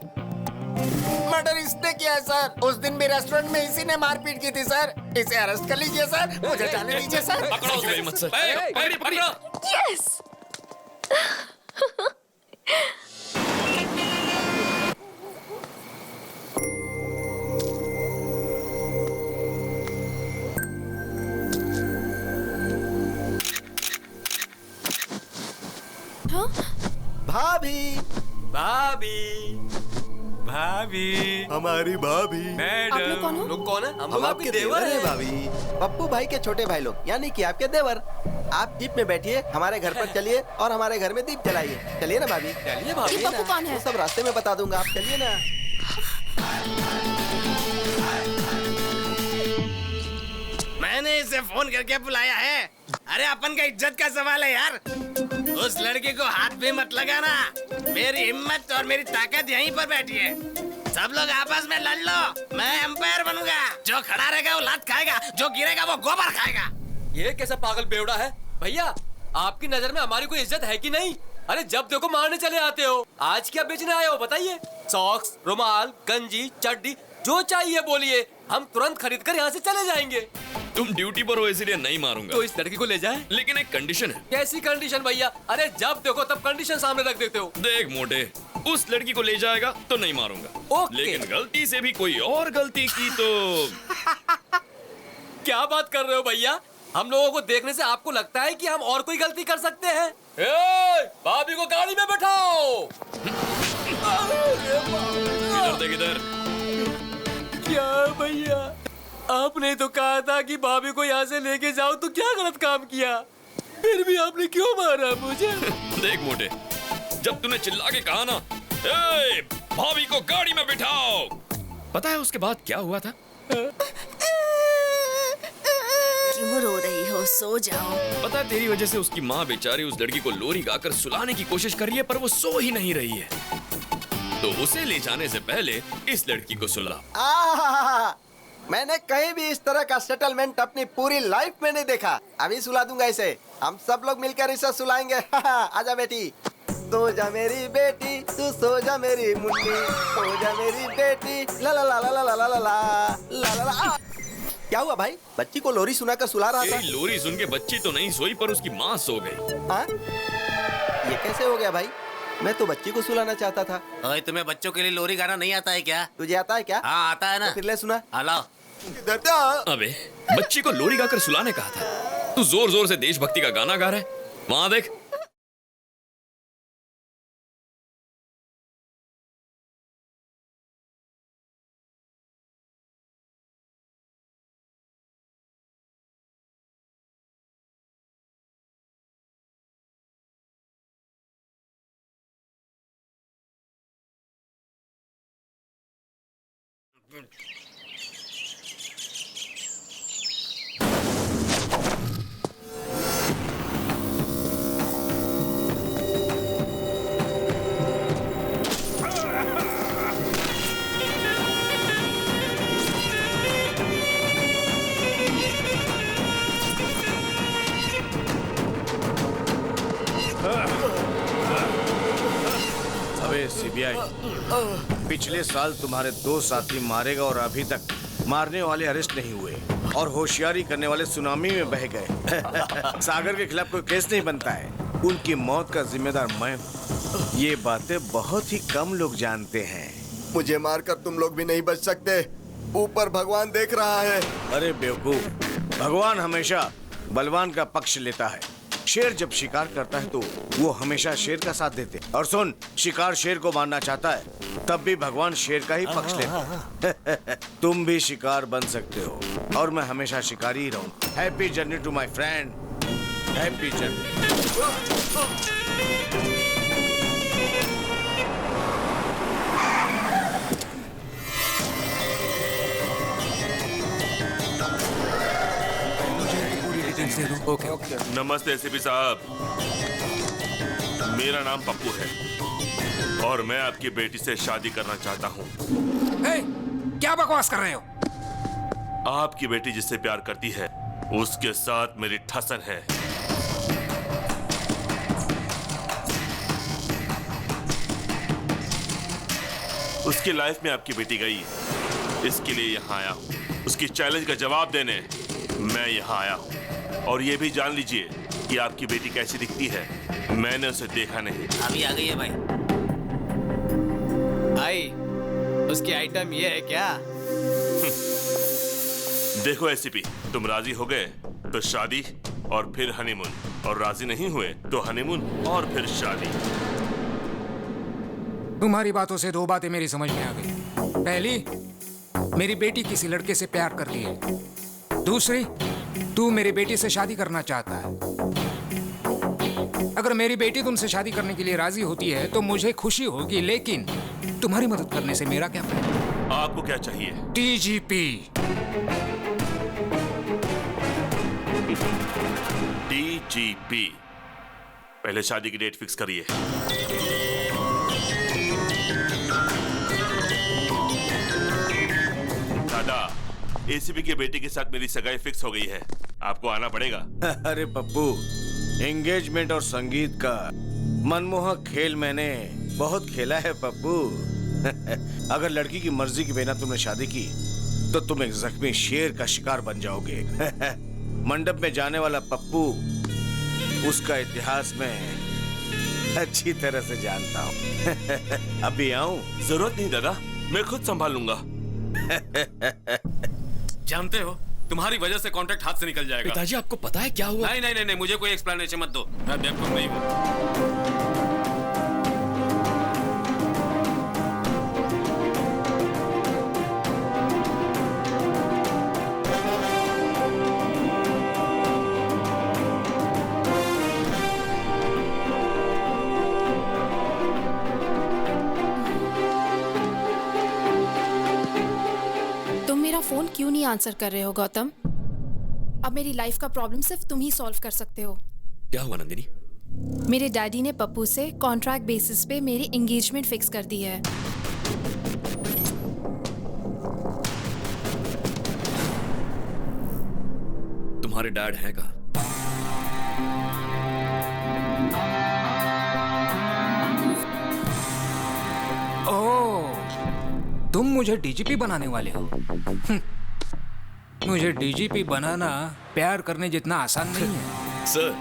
[SPEAKER 9] मर्डर इसने किया है सर। उस दिन भी रेस्टोरेंट में इसी ने मारपीट की थी सर। इसे अरेस्ट कर लीजिए सर, मुझे जाने दीजिए सर।
[SPEAKER 1] पकड़ो उसे मत सर। पकड़ो।
[SPEAKER 15] यस।
[SPEAKER 11] भाभी,
[SPEAKER 9] हमारी भाभी।
[SPEAKER 3] आप लोग कौन हो?
[SPEAKER 4] लोग कौन है?
[SPEAKER 11] हम आपके देवर हैं भाभी। पप्पू भाई के छोटे भाई लोग, यानी कि आपके देवर। आप जीप में बैठिए, हमारे घर पर चलिए और हमारे घर में दीप जलाइए। चलिए ना भाभी। चलिए भाभी।
[SPEAKER 3] ये पप्पू कौन है?
[SPEAKER 11] वो सब रास्ते में बता दूंगा, आप चलिए ना।
[SPEAKER 16] मैंने इसे फोन करके बुलाया है। अरे अपन का इज्जत का सवाल है यार। उस लड़के को हाथ भी मत लगाना। मेरी हिम्मत और मेरी ताकत यहीं पर बैठी है। सब लोग आपस में लड़ लो, मैं एम्पायर बनूंगा। जो खड़ा रहेगा वो लात खाएगा, जो गिरेगा वो गोबर खाएगा।
[SPEAKER 4] ये कैसा पागल बेवड़ा है? भैया, आपकी नजर में हमारी कोई इज्जत है कि नहीं? अरे जब देखो मारने चले आते हो। आज क्या बेचने आए हो बताइए? सॉक्स, रुमाल, गंजी, चड्डी, जो चाहिए बोलिए, हम तुरंत खरीद कर यहाँ से चले जाएंगे।
[SPEAKER 1] तुम ड्यूटी पर हो इसलिए नहीं मारूंगा।
[SPEAKER 4] तो इस लड़की को ले जाए।
[SPEAKER 1] लेकिन एक कंडीशन है।
[SPEAKER 4] कैसी कंडीशन भैया? अरे जब देखो तब कंडीशन सामने रख देते हो।
[SPEAKER 1] देख मोटे, उस लड़की को ले जाएगा तो नहीं मारूंगा।
[SPEAKER 4] ओके।
[SPEAKER 1] लेकिन गलती से भी कोई और गलती की तो
[SPEAKER 4] क्या बात कर रहे हो भैया? हम लोगों को देखने से आपको लगता है कि हम और कोई गलती कर सकते हैं? भाभी को गाड़ी में बैठाओ।
[SPEAKER 1] इधर देख इधर।
[SPEAKER 4] क्या भैया, आपने तो कहा था कि भाभी को यहाँ से लेके जाओ, तो क्या गलत काम किया? फिर भी आपने क्यों मारा मुझे?
[SPEAKER 1] देख मोटे, जब तूने चिल्ला के कहा ना, ए, भाभी को गाड़ी में बिठाओ, पता है उसके बाद क्या हुआ था?
[SPEAKER 14] क्यों रो रही हो? सो जाओ।
[SPEAKER 1] पता है तेरी वजह से उसकी माँ बेचारी उस लड़की को लोरी गाकर सुलाने की कोशिश कर रही है, पर वो सो ही नहीं रही है। तो उसे ले जाने से पहले इस लड़की को सुला।
[SPEAKER 17] मैंने कहीं भी इस तरह का सेटलमेंट अपनी पूरी लाइफ में नहीं देखा। अभी सुला दूंगा इसे। हम सब लोग मिलकर इसे सुलाएंगे। आजा बेटी, सो जा मेरी बेटी, तू सो जा मेरी मुन्नी, सो जा मेरी बेटी। ला ला ला ला ला ला ला ला ला ला ला। क्या हुआ भाई? बच्ची को लोरी सुनाकर सुला रहा था।
[SPEAKER 1] लोरी सुन के बच्ची तो नहीं सोई, पर उसकी माँ सो गई।
[SPEAKER 17] हाँ? ये कैसे हो गया भाई? मैं तो बच्ची को सुलाना चाहता था।
[SPEAKER 11] ओए, तुम्हें बच्चों के लिए लोरी गाना नहीं आता है क्या?
[SPEAKER 17] तुझे आता है क्या?
[SPEAKER 11] हाँ आता है ना।
[SPEAKER 17] तो फिर ले सुना।
[SPEAKER 11] हेलो।
[SPEAKER 1] अबे बच्ची को लोरी गाकर सुलाने कहा था, तू जोर जोर से देशभक्ति का गाना गा रहा है। वहां देख।
[SPEAKER 18] अबे सीबीआई, पिछले साल तुम्हारे 2 साथी मारे गए और अभी तक मारने वाले अरेस्ट नहीं हुए और होशियारी करने वाले सुनामी में बह गए। सागर के खिलाफ कोई केस नहीं बनता है। उनकी मौत का जिम्मेदार मैं हूँ। ये बातें बहुत ही कम लोग जानते हैं।
[SPEAKER 17] मुझे मारकर तुम लोग भी नहीं बच सकते। ऊपर भगवान देख रहा है।
[SPEAKER 18] अरे बेवकूफ, भगवान हमेशा बलवान का पक्ष लेता है। शेर जब शिकार करता है तो वो हमेशा शेर का साथ देते। और सुन, शिकार शेर को मारना चाहता है तब भी भगवान शेर का ही पक्ष लेता है। तुम भी शिकार बन सकते हो और मैं हमेशा शिकारी ही रहूं। Happy journey to my friend. Happy journey.
[SPEAKER 6] Okay. नमस्ते एसीपी साहब, मेरा नाम पप्पू है और मैं आपकी बेटी से शादी करना चाहता हूँ।
[SPEAKER 5] क्या बकवास कर रहे हो?
[SPEAKER 6] आपकी बेटी जिससे प्यार करती है उसके साथ मेरी ठसन है। उसकी लाइफ में आपकी बेटी गई, इसके लिए यहाँ आया हूँ। उसकी चैलेंज का जवाब देने मैं यहाँ आया हूँ। और ये भी जान लीजिए कि आपकी बेटी कैसी दिखती है। मैंने उसे देखा नहीं।
[SPEAKER 11] अभी आ गई है भाई।
[SPEAKER 16] भाई, उसकी आइटम ये है क्या?
[SPEAKER 6] देखो एसीपी, तुम राजी हो गए तो शादी और फिर हनीमून, और राजी नहीं हुए तो हनीमून और फिर शादी।
[SPEAKER 5] तुम्हारी बातों से 2 बातें मेरी समझ में आ गई। पहली, मेरी बेटी किसी लड़के से प्यार कर रही है। दूसरी, तू मेरी बेटी से शादी करना चाहता है। अगर मेरी बेटी तुमसे शादी करने के लिए राजी होती है तो मुझे खुशी होगी, लेकिन तुम्हारी मदद करने से मेरा क्या फायदा?
[SPEAKER 6] आपको क्या चाहिए?
[SPEAKER 5] डीजीपी।
[SPEAKER 6] डीजीपी। पहले शादी की डेट फिक्स करिए। दादा, एसीपी की बेटी के साथ मेरी सगाई फिक्स हो गई है। आपको आना पड़ेगा।
[SPEAKER 18] अरे पप्पू, एंगेजमेंट और संगीत का मनमोहक खेल मैंने बहुत खेला है पप्पू। अगर लड़की की मर्जी के बिना तुमने शादी की तो तुम एक जख्मी शेर का शिकार बन जाओगे। मंडप में जाने वाला पप्पू उसका इतिहास में अच्छी तरह से जानता हूँ। अभी आऊं?
[SPEAKER 6] जरूरत नहीं दादा, मैं खुद संभाल लूंगा।
[SPEAKER 8] जानते हो तुम्हारी वजह से कॉन्ट्रैक्ट हाथ से निकल जाएगा।
[SPEAKER 1] पिताजी आपको पता है क्या हुआ?
[SPEAKER 8] नहीं, मुझे कोई एक्सप्लेनेशन मत दो, मैं बेवकूफ नहीं हूँ।
[SPEAKER 3] फोन क्यों नहीं आंसर कर रहे हो गौतम? अब मेरी लाइफ का प्रॉब्लम सिर्फ तुम ही सॉल्व कर सकते हो।
[SPEAKER 1] क्या हुआ नंदिनी?
[SPEAKER 3] मेरे डैडी ने पप्पू से कॉन्ट्रैक्ट बेसिस पे मेरी एंगेजमेंट फिक्स कर दी है।
[SPEAKER 1] तुम्हारे डैड हैं कहाँ?
[SPEAKER 5] तुम मुझे डीजीपी बनाने वाले हो? मुझे डीजीपी बनाना प्यार करने जितना आसान नहीं है।
[SPEAKER 1] सर,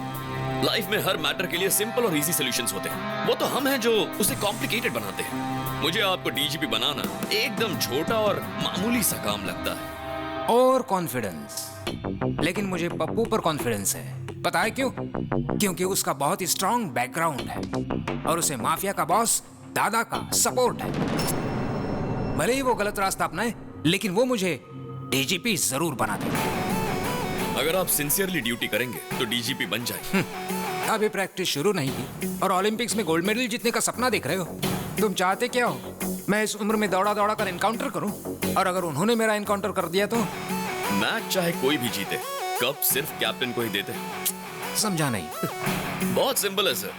[SPEAKER 1] लाइफ में हर मैटर के लिए सिंपल और इजी सॉल्यूशंस होते हैं। वो तो हम हैं जो उसे कॉम्प्लिकेटेड बनाते हैं। मुझे आपको डीजीपी बनाना एकदम छोटा और मामूली सा काम लगता है।
[SPEAKER 5] और कॉन्फिडेंस, लेकिन मुझे पप्पू पर कॉन्फिडेंस है। पता है क्यों? क्योंकि उसका बहुत ही स्ट्रॉन्ग बैकग्राउंड है और उसे माफिया का बॉस दादा का सपोर्ट है। भले ही वो गलत रास्ता अपनाए, लेकिन वो मुझे डीजीपी जरूर बना देगा।
[SPEAKER 1] अगर आप सिंसियरली ड्यूटी करेंगे तो डीजीपी बन जाए।
[SPEAKER 5] अभी प्रैक्टिस शुरू नहीं की और ओलंपिक्स में गोल्ड मेडल जीतने का सपना देख रहे हो। तुम चाहते क्या हो? मैं इस उम्र में दौड़ा दौड़ा कर एनकाउंटर करूं? और अगर उन्होंने मेरा एनकाउंटर कर दिया तो?
[SPEAKER 1] मैच चाहे कोई भी जीते, कप सिर्फ कैप्टन को ही देते।
[SPEAKER 5] समझा नहीं।
[SPEAKER 1] बहुत सिंपल है सर।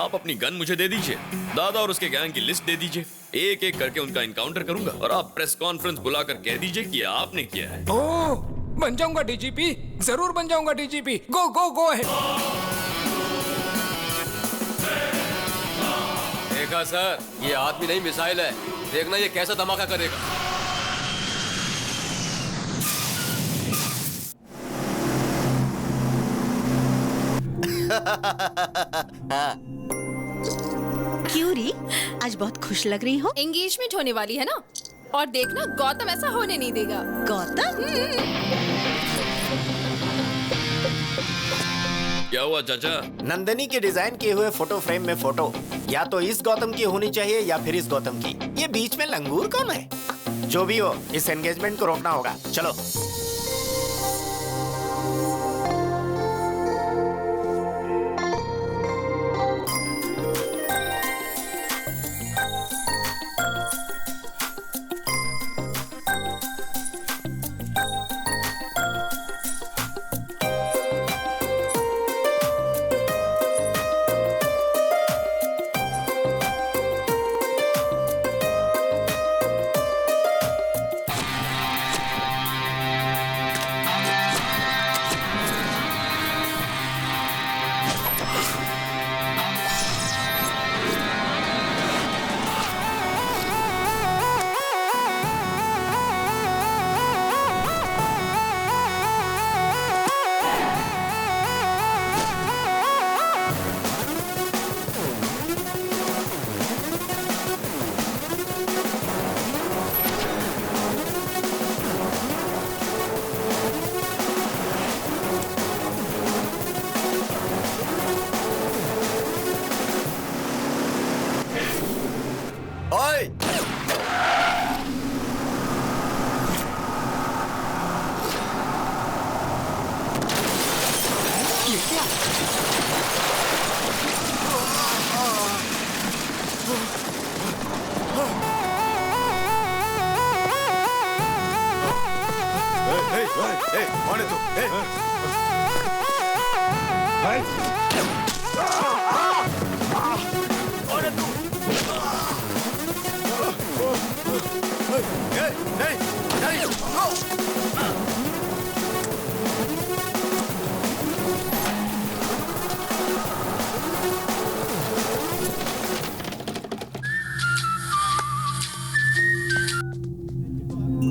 [SPEAKER 1] आप अपनी गन मुझे दे दीजिए, दादा और उसके गैंग की लिस्ट दे दीजिए, एक एक करके उनका एनकाउंटर करूंगा और आप प्रेस कॉन्फ्रेंस बुलाकर कह दीजिए कि आपने किया है।
[SPEAKER 5] ओह, बन जाऊंगा डीजीपी, जरूर बन जाऊंगा डीजीपी। गो गो गो अहेड।
[SPEAKER 4] देखा सर, ये आदमी नहीं मिसाइल है। देखना ये कैसा धमाका करेगा।
[SPEAKER 13] क्यों री, आज बहुत खुश लग रही हो?
[SPEAKER 3] एंगेजमेंट होने वाली है ना, और देखना गौतम ऐसा होने नहीं देगा।
[SPEAKER 13] गौतम?
[SPEAKER 1] क्या हुआ चाचा?
[SPEAKER 9] नंदिनी के डिजाइन किए हुए फोटो फ्रेम में फोटो या तो इस गौतम की होनी चाहिए या फिर इस गौतम की। ये बीच में लंगूर कौन है? जो भी हो, इस एंगेजमेंट को रोकना होगा। चलो।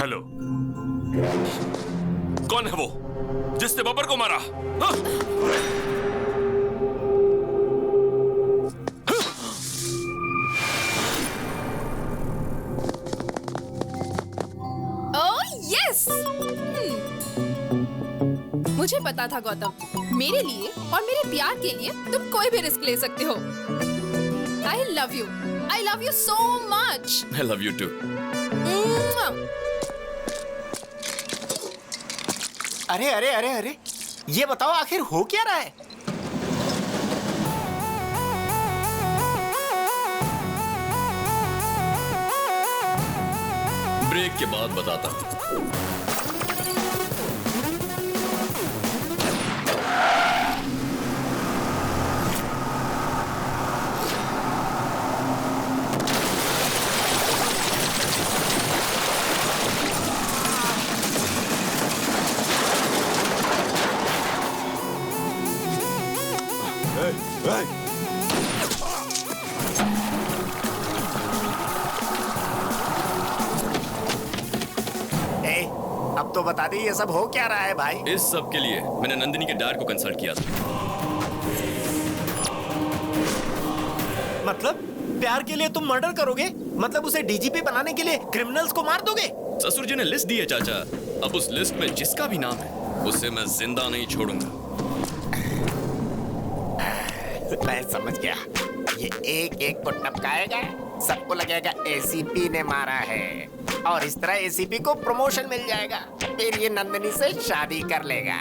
[SPEAKER 6] हेलो, कौन है वो जिसने बब्बर को मारा? हाँ?
[SPEAKER 3] यस, मुझे पता था गौतम, मेरे लिए और मेरे प्यार के लिए तुम कोई भी रिस्क ले सकते हो। I love you so much.
[SPEAKER 1] I love you too.
[SPEAKER 9] अरे अरे अरे अरे, ये बताओ आखिर हो क्या रहा है?
[SPEAKER 1] ब्रेक के बाद बताता हूँ।
[SPEAKER 9] अब तो बता दी ये सब हो क्या रहा है भाई?
[SPEAKER 1] इस सब के लिए मैंने नंदिनी के डैड को कंसल्ट किया था।
[SPEAKER 9] मतलब प्यार के लिए तुम मर्डर करोगे? मतलब उसे डीजीपी बनाने के लिए क्रिमिनल्स को मार दोगे?
[SPEAKER 1] ससुर जी ने लिस्ट दी है चाचा, अब उस लिस्ट में जिसका भी नाम है उसे मैं जिंदा नहीं छोड़ूंगा।
[SPEAKER 9] मैं समझ गया, ये एक एक को टपकाएगा, सबको लगेगा एसीपी ने मारा है और इस तरह एसीपी को प्रमोशन मिल जाएगा, फिर ये नंदिनी से शादी कर लेगा।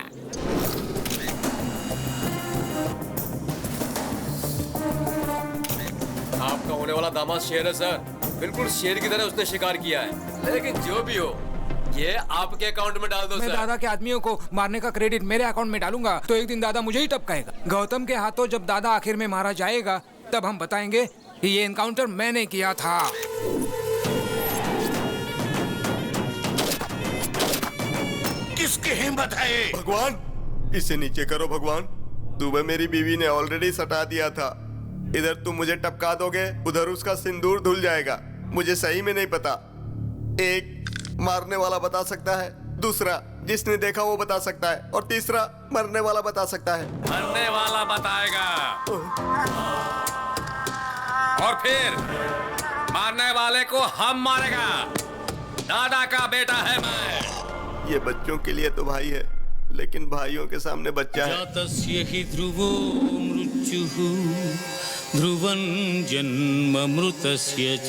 [SPEAKER 4] आपका होने वाला दामाद शेर है सर, बिल्कुल शेर की तरह उसने शिकार किया है। लेकिन जो भी हो, ये आपके अकाउंट में डाल दो
[SPEAKER 5] मैं
[SPEAKER 4] सर।
[SPEAKER 5] दादा के आदमियों को मारने का क्रेडिट मेरे अकाउंट में डालूंगा तो एक दिन दादा मुझे ही टपकाएगा। गौतम के हाथों जब दादा आखिर में मारा जाएगा तब हम बताएंगे कि ये एनकाउंटर मैंने किया था।
[SPEAKER 18] किसकी हिम्मत है?
[SPEAKER 17] भगवान, इसे नीचे करो भगवान। सुबह मेरी बीवी ने ऑलरेडी सटा दिया था, इधर तुम मुझे टपका दोगे, उधर उसका सिंदूर धुल जाएगा। मुझे सही में नहीं पता। एक मारने वाला बता सकता है, दूसरा जिसने देखा वो बता सकता है, और तीसरा मरने वाला बता सकता है।
[SPEAKER 8] मरने वाला बताएगा और फिर मारने वाले को हम मारेगा। दादा का बेटा है मैं।
[SPEAKER 17] ये बच्चों के लिए तो भाई है, लेकिन भाइयों के सामने बच्चा है।
[SPEAKER 19] जातस्य हि ध्रुवो मृत्युः ध्रुवं जन्ममृतस्य च।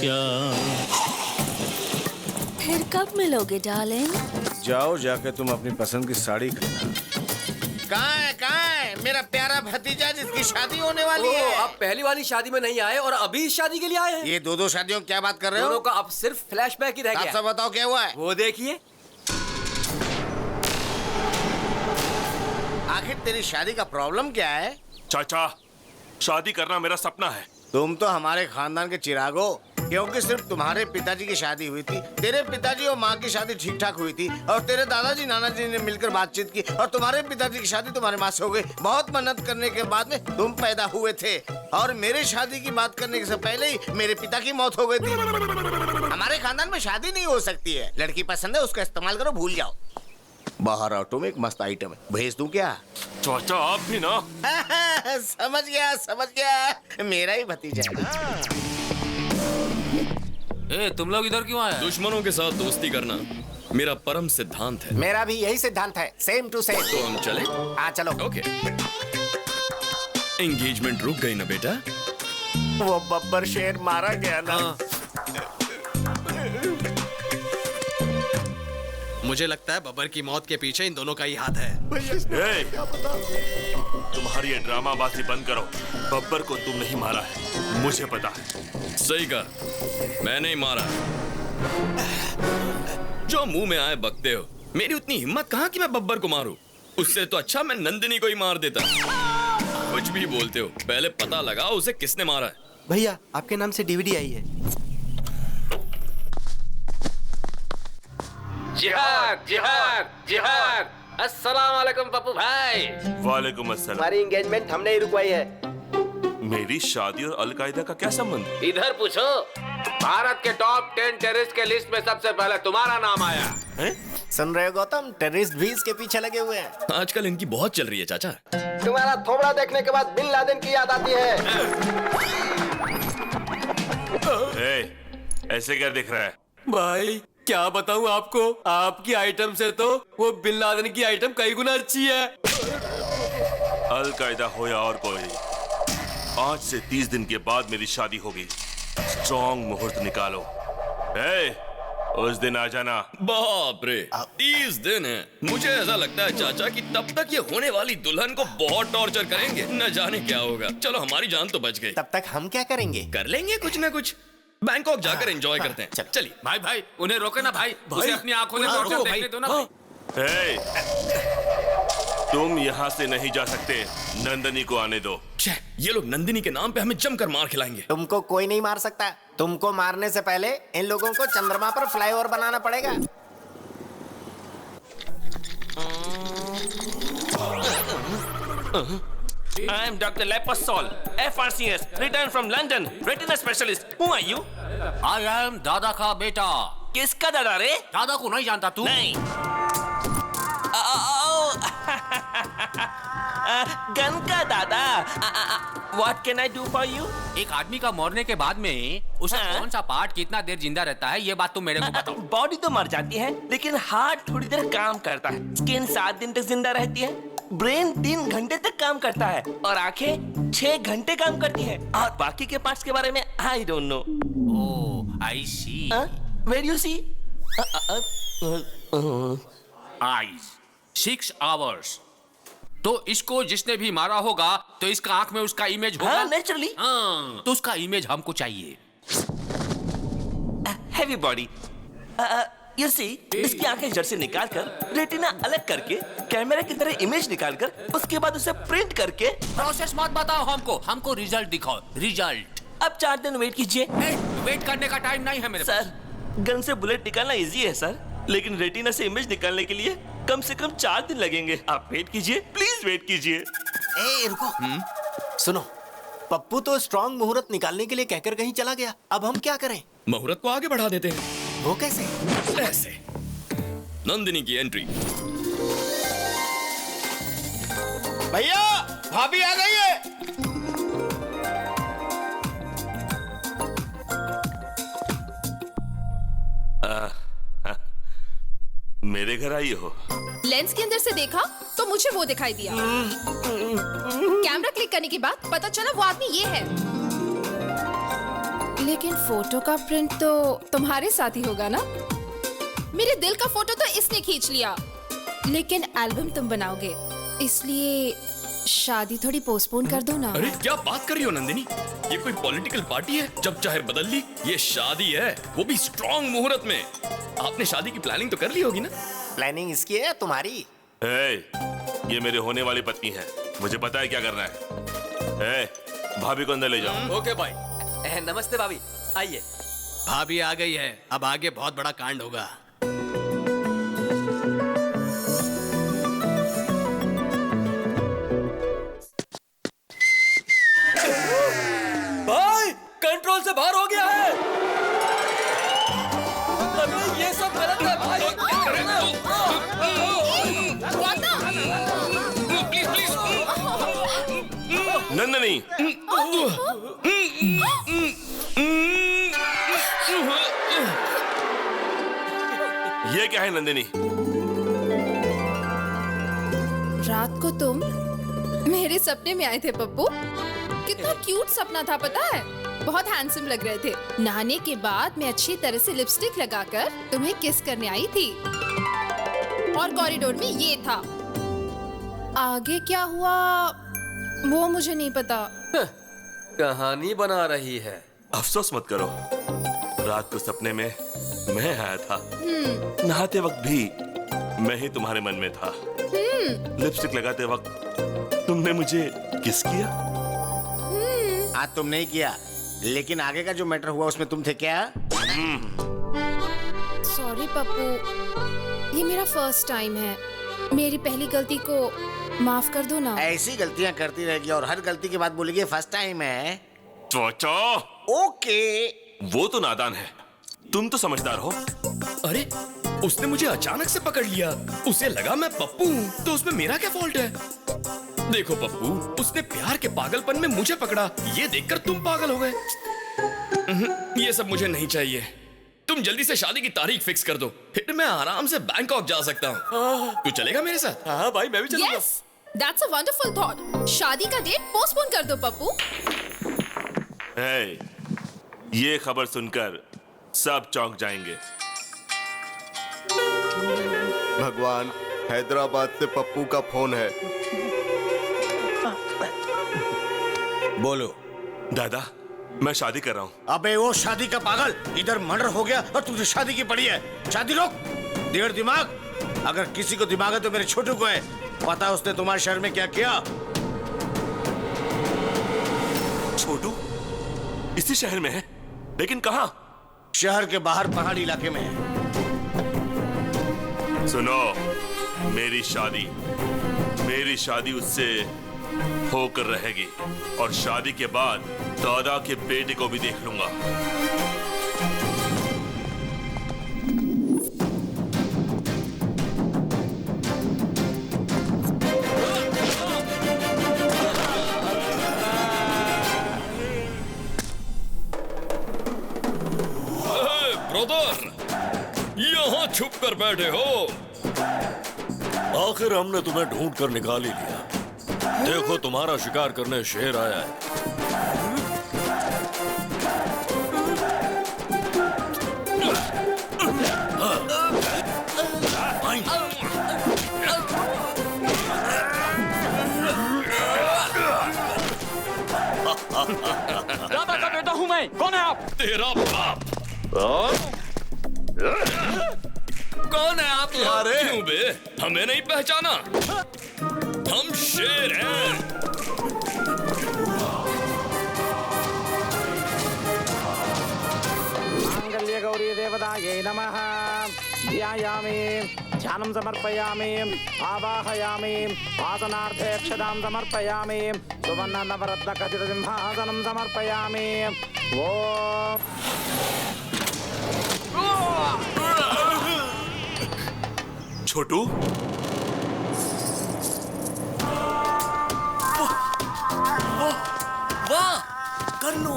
[SPEAKER 14] फिर कब मिलोगे डार्लिंग?
[SPEAKER 18] जाओ, जाके तुम अपनी पसंद की साड़ी खरीदो।
[SPEAKER 11] कहाँ है मेरा प्यारा भतीजा जिसकी शादी होने वाली है?
[SPEAKER 4] आप पहली वाली शादी में नहीं आए और अभी इस शादी के लिए आए हैं?
[SPEAKER 11] ये दो शादियों की क्या बात कर रहे हो?
[SPEAKER 4] दोनों का अब सिर्फ फ्लैशबैक ही रह गया।
[SPEAKER 11] आप सब बताओ क्या हुआ है?
[SPEAKER 4] वो देखिए।
[SPEAKER 11] आखिर तेरी शादी का प्रॉब्लम क्या है?
[SPEAKER 6] चाचा, शादी करना मेरा सपना है।
[SPEAKER 18] तुम तो हमारे खानदान के चिराग हो, क्योंकि सिर्फ तुम्हारे पिताजी की शादी हुई थी, तेरे पिताजी और माँ की शादी ठीक ठाक हुई थी, और तेरे दादाजी नानाजी ने मिलकर बातचीत की, और तुम्हारे पिताजी की शादी तुम्हारे माँ से हो गई। बहुत मेहनत करने के बाद में तुम पैदा हुए थे, और मेरे शादी की बात करने से पहले ही मेरे पिता की मौत हो गई थी। हमारे खानदान में शादी नहीं हो सकती है। लड़की पसंद है, उसका इस्तेमाल करो, भूल जाओ। बाहर ऑटो में एक मस्त आइटम है, भेज दूं क्या?
[SPEAKER 6] चाचा आप भी ना।
[SPEAKER 11] समझ गया, मेरा ही भतीजा है।
[SPEAKER 19] ए, तुम लोग इधर क्यों आए?
[SPEAKER 1] दुश्मनों के साथ दोस्ती करना मेरा परम सिद्धांत है।
[SPEAKER 9] मेरा भी यही सिद्धांत है, सेम टू सेम।
[SPEAKER 1] तो हम चले?
[SPEAKER 9] हाँ चलो।
[SPEAKER 1] ओके। एंगेजमेंट रुक गई ना बेटा?
[SPEAKER 9] वो बब्बर शेर मारा गया ना।
[SPEAKER 16] मुझे लगता है बब्बर की मौत के पीछे इन दोनों का ही हाथ है।
[SPEAKER 6] तुम्हारी ये ड्रामाबाजी बंद करो। बब्बर को तुम नहीं मारा है, मुझे पता है।
[SPEAKER 1] सही कहा, मैं नहीं मारा। जो मुंह में आए बकते हो। मेरी उतनी हिम्मत कहाँ कि मैं बब्बर को मारूं? उससे तो अच्छा मैं नंदिनी को ही मार देता। कुछ भी बोलते हो, पहले पता लगाओ उसे किसने मारा है।
[SPEAKER 17] भैया, आपके नाम से डीवीडी आई है।
[SPEAKER 8] जिहाद जिहाद जिहाद। अस्सलाम वालेकुम पप्पू भाई।
[SPEAKER 6] वालेकुम अस्सलाम।
[SPEAKER 17] हमारी एंगेजमेंट हमने ही रुकवाई है।
[SPEAKER 6] मेरी शादी और अलकायदा का क्या संबंध?
[SPEAKER 8] इधर पूछो। भारत के टॉप 10 टेररिस्ट के लिस्ट में सबसे पहले तुम्हारा नाम आया।
[SPEAKER 9] सुन रहे हो गौतम, टेररिस्ट भी इसके पीछे लगे हुए हैं।
[SPEAKER 1] आजकल इनकी बहुत चल रही है चाचा।
[SPEAKER 17] तुम्हारा थोबड़ा देखने के बाद बिन लादेन की याद आती है।
[SPEAKER 6] ऐसे क्या दिख रहा है?
[SPEAKER 4] भाई क्या बताऊं आपको, आपकी आइटम से तो वो बिन लादेन की आइटम कई गुना अच्छी है।
[SPEAKER 6] अल कायदा हो या और कोई, आज से 30 दिन के बाद मेरी शादी होगी। स्ट्रॉन्ग मुहूर्त निकालो। उस दिन आ जाना।
[SPEAKER 1] बाप रे, 30 दिन है। मुझे ऐसा लगता है चाचा कि तब तक ये होने वाली दुल्हन को बहुत टॉर्चर करेंगे, न जाने क्या होगा। चलो हमारी जान तो बच गई।
[SPEAKER 9] तब तक हम क्या करेंगे?
[SPEAKER 1] कर लेंगे कुछ ना कुछ। बैंकॉक जाकर एंजॉय करते हैं। चलिए
[SPEAKER 19] भाई भाई उन्हें रोके ना भाई, उसे अपनी आंखों से टॉर्चर देखने दो ना भाई।
[SPEAKER 6] तुम यहाँ से नहीं जा सकते, नंदनी को आने दो।
[SPEAKER 1] ये लोग नंदिनी के नाम पे हमें जमकर मार खिलाएंगे।
[SPEAKER 9] तुमको कोई नहीं मार सकता। तुमको मारने से पहले इन लोगों को चंद्रमा पर फ्लाईओवर बनाना पड़ेगा।
[SPEAKER 11] I am Dr. Leposol, FRCS, returned from London, retina specialist. Who are you?
[SPEAKER 19] I am दादा का बेटा।
[SPEAKER 11] किसका दादा रे?
[SPEAKER 19] दादा को नहीं जानता तू?
[SPEAKER 11] नहीं। गन का दादा। What can I do for you?
[SPEAKER 19] एक आदमी का मरने के बाद में उसका कौन सा पार्ट कितना देर जिंदा रहता है, ये बात तुम मेरे को बताओ।
[SPEAKER 11] बॉडी तो मर जाती है, लेकिन हार्ट थोड़ी देर काम करता है। स्किन 7 दिन तक जिंदा रहती है। ब्रेन 3 घंटे तक काम करता है और आंखें 6 घंटे काम करती है। और बाकी के पार्ट्स के बारे में I don't know.
[SPEAKER 19] Oh, I see.
[SPEAKER 11] Where you see?
[SPEAKER 19] Eyes 6 hours. तो इसको जिसने भी मारा होगा तो इसका आंख में उसका इमेज होगा।
[SPEAKER 11] नेचुरली।
[SPEAKER 19] तो उसका इमेज हमको चाहिए।
[SPEAKER 11] Heavy body. You see, इसकी आंखें जड़ से निकालकर रेटिना अलग करके कैमरा की तरह इमेज निकालकर उसके बाद उसे प्रिंट करके।
[SPEAKER 19] प्रोसेस मत बताओ हमको रिजल्ट दिखाओ। रिजल्ट।
[SPEAKER 11] अब 4 दिन वेट कीजिए।
[SPEAKER 19] वेट करने का टाइम नहीं है मेरे
[SPEAKER 11] पास। सर, गन से बुलेट निकालना इजी है सर, लेकिन रेटिना से इमेज निकालने के लिए कम से कम 4 दिन लगेंगे। आप वेट कीजिए, प्लीज वेट कीजिए।
[SPEAKER 9] रुको। सुनो, पप्पू तो स्ट्रॉन्ग मुहूर्त निकालने के लिए कहकर कहीं चला गया। अब हम क्या करें?
[SPEAKER 1] मुहूर्त को आगे बढ़ा देते हैं।
[SPEAKER 9] वो कैसे?
[SPEAKER 1] ऐसे। नंदिनी की एंट्री।
[SPEAKER 18] भैया, भाभी आ गई है।
[SPEAKER 6] मेरे घर आई हो?
[SPEAKER 3] लेंस के अंदर से देखा तो मुझे वो दिखाई दिया। कैमरा क्लिक करने के बाद पता चला वो आदमी ये है। लेकिन फोटो का प्रिंट तो तुम्हारे साथ ही होगा ना? मेरे दिल का फोटो तो इसने खींच लिया, लेकिन एल्बम तुम बनाओगे, इसलिए शादी थोड़ी पोस्टपोन कर दो ना।
[SPEAKER 1] अरे क्या बात कर रही हो नंदिनी? ये कोई पॉलिटिकल पार्टी है जब चाहे बदल ली? ये शादी है, वो भी स्ट्रॉन्ग मुहूर्त में। आपने शादी की प्लानिंग तो कर ली होगी ना?
[SPEAKER 9] प्लानिंग इसकी है तुम्हारी?
[SPEAKER 6] ये मेरे होने वाली पत्नी है, मुझे पता है क्या करना है। भाभी को अंदर ले जाओ।
[SPEAKER 4] ओके भाई। नमस्ते भाभी, आइए।
[SPEAKER 16] भाभी आ गई है, अब आगे बहुत बड़ा कांड होगा।
[SPEAKER 4] भाई कंट्रोल से बाहर हो गया है। अबे ये सब गलत है भाई।
[SPEAKER 6] नंदनी, ये क्या है नंदिनी?
[SPEAKER 3] रात को तुम मेरे सपने में आए थे पप्पू। कितना क्यूट सपना था पता है? बहुत हैंडसम लग रहे थे। नहाने के बाद मैं अच्छी तरह से लिपस्टिक लगाकर तुम्हें किस करने आई थी और कॉरिडोर में ये था। आगे क्या हुआ वो मुझे नहीं पता।
[SPEAKER 4] कहानी बना रही है।
[SPEAKER 6] अफसोस मत करो, रात को सपने में मैं आया था। नहाते वक्त भी मैं ही तुम्हारे मन में था। लिपस्टिक लगाते वक्त तुमने मुझे किस किया?
[SPEAKER 18] आज तुम नहीं किया, लेकिन आगे का जो मैटर हुआ उसमें तुम थे क्या?
[SPEAKER 3] सॉरी पप्पू, ये मेरा फर्स्ट टाइम है। मेरी पहली गलती को माफ कर दो ना।
[SPEAKER 18] ऐसी गलतियां करती रहेगी और हर गलती के बाद बोलेगी फर्स्ट टाइम है।
[SPEAKER 6] चाचा,
[SPEAKER 18] ओके।
[SPEAKER 6] वो तो नादान है, तुम तो समझदार हो।
[SPEAKER 1] अरे उसने मुझे अचानक से पकड़ लिया। उसे लगा मैं पप्पू हूँ, तो उसमें मेरा क्या फॉल्ट है? देखो पप्पू, उसने प्यार के पागलपन में मुझे पकड़ा, ये देखकर तुम पागल हो गए। ये सब मुझे नहीं चाहिए। तुम जल्दी से शादी की तारीख फिक्स कर दो, फिर मैं आराम से बैंकॉक जा सकता हूँ। तू चलेगा मेरे साथ?
[SPEAKER 3] हाँ भाई, मैं भी चलूंगा। Yes, that's a wonderful thought. शादी का डेट पोस्टपोन कर दो पप्पू।
[SPEAKER 6] hey, ये खबर सुनकर सब चौंक जाएंगे।
[SPEAKER 17] भगवान, हैदराबाद से पप्पू का फोन है।
[SPEAKER 18] बोलो।
[SPEAKER 6] दादा, मैं शादी कर रहा हूँ।
[SPEAKER 18] अबे वो शादी का पागल, इधर मर्डर हो गया और तुझे शादी की पड़ी है। शादी रोक। डेढ़ दिमाग, अगर किसी को दिमाग है तो मेरे छोटू को है। पता उसने तुम्हारे शहर में क्या किया?
[SPEAKER 6] छोटू इसी शहर में है, लेकिन कहाँ?
[SPEAKER 18] शहर के बाहर पहाड़ी इलाके में है।
[SPEAKER 6] सुनो, मेरी शादी उससे होकर रहेगी, और शादी के बाद दादा के बेटे को भी देख लूंगा।
[SPEAKER 1] ब्रदर, यहाँ छुप कर बैठे हो?
[SPEAKER 20] आखिर हमने तुम्हें ढूंढ कर निकाल ही लिया। देखो, तुम्हारा शिकार करने शेर आया है।
[SPEAKER 21] दादा का बेटा हूँ मैं। कौन है आप?
[SPEAKER 1] तेरा बाप। कौन है आप? क्यों बे? हमें नहीं पहचाना? हम शेर हैं।
[SPEAKER 12] मांगल्य गौरी देवतायै नमः। ध्यायामि, ध्यानं समर्पयामि, आवाहयामि, आसनार्थे अक्षतां समर्पयामि, सुवर्ण नवरत्न खचित सिंहासनं समर्पयामि।
[SPEAKER 6] छोटू,
[SPEAKER 19] वाह, कर लो,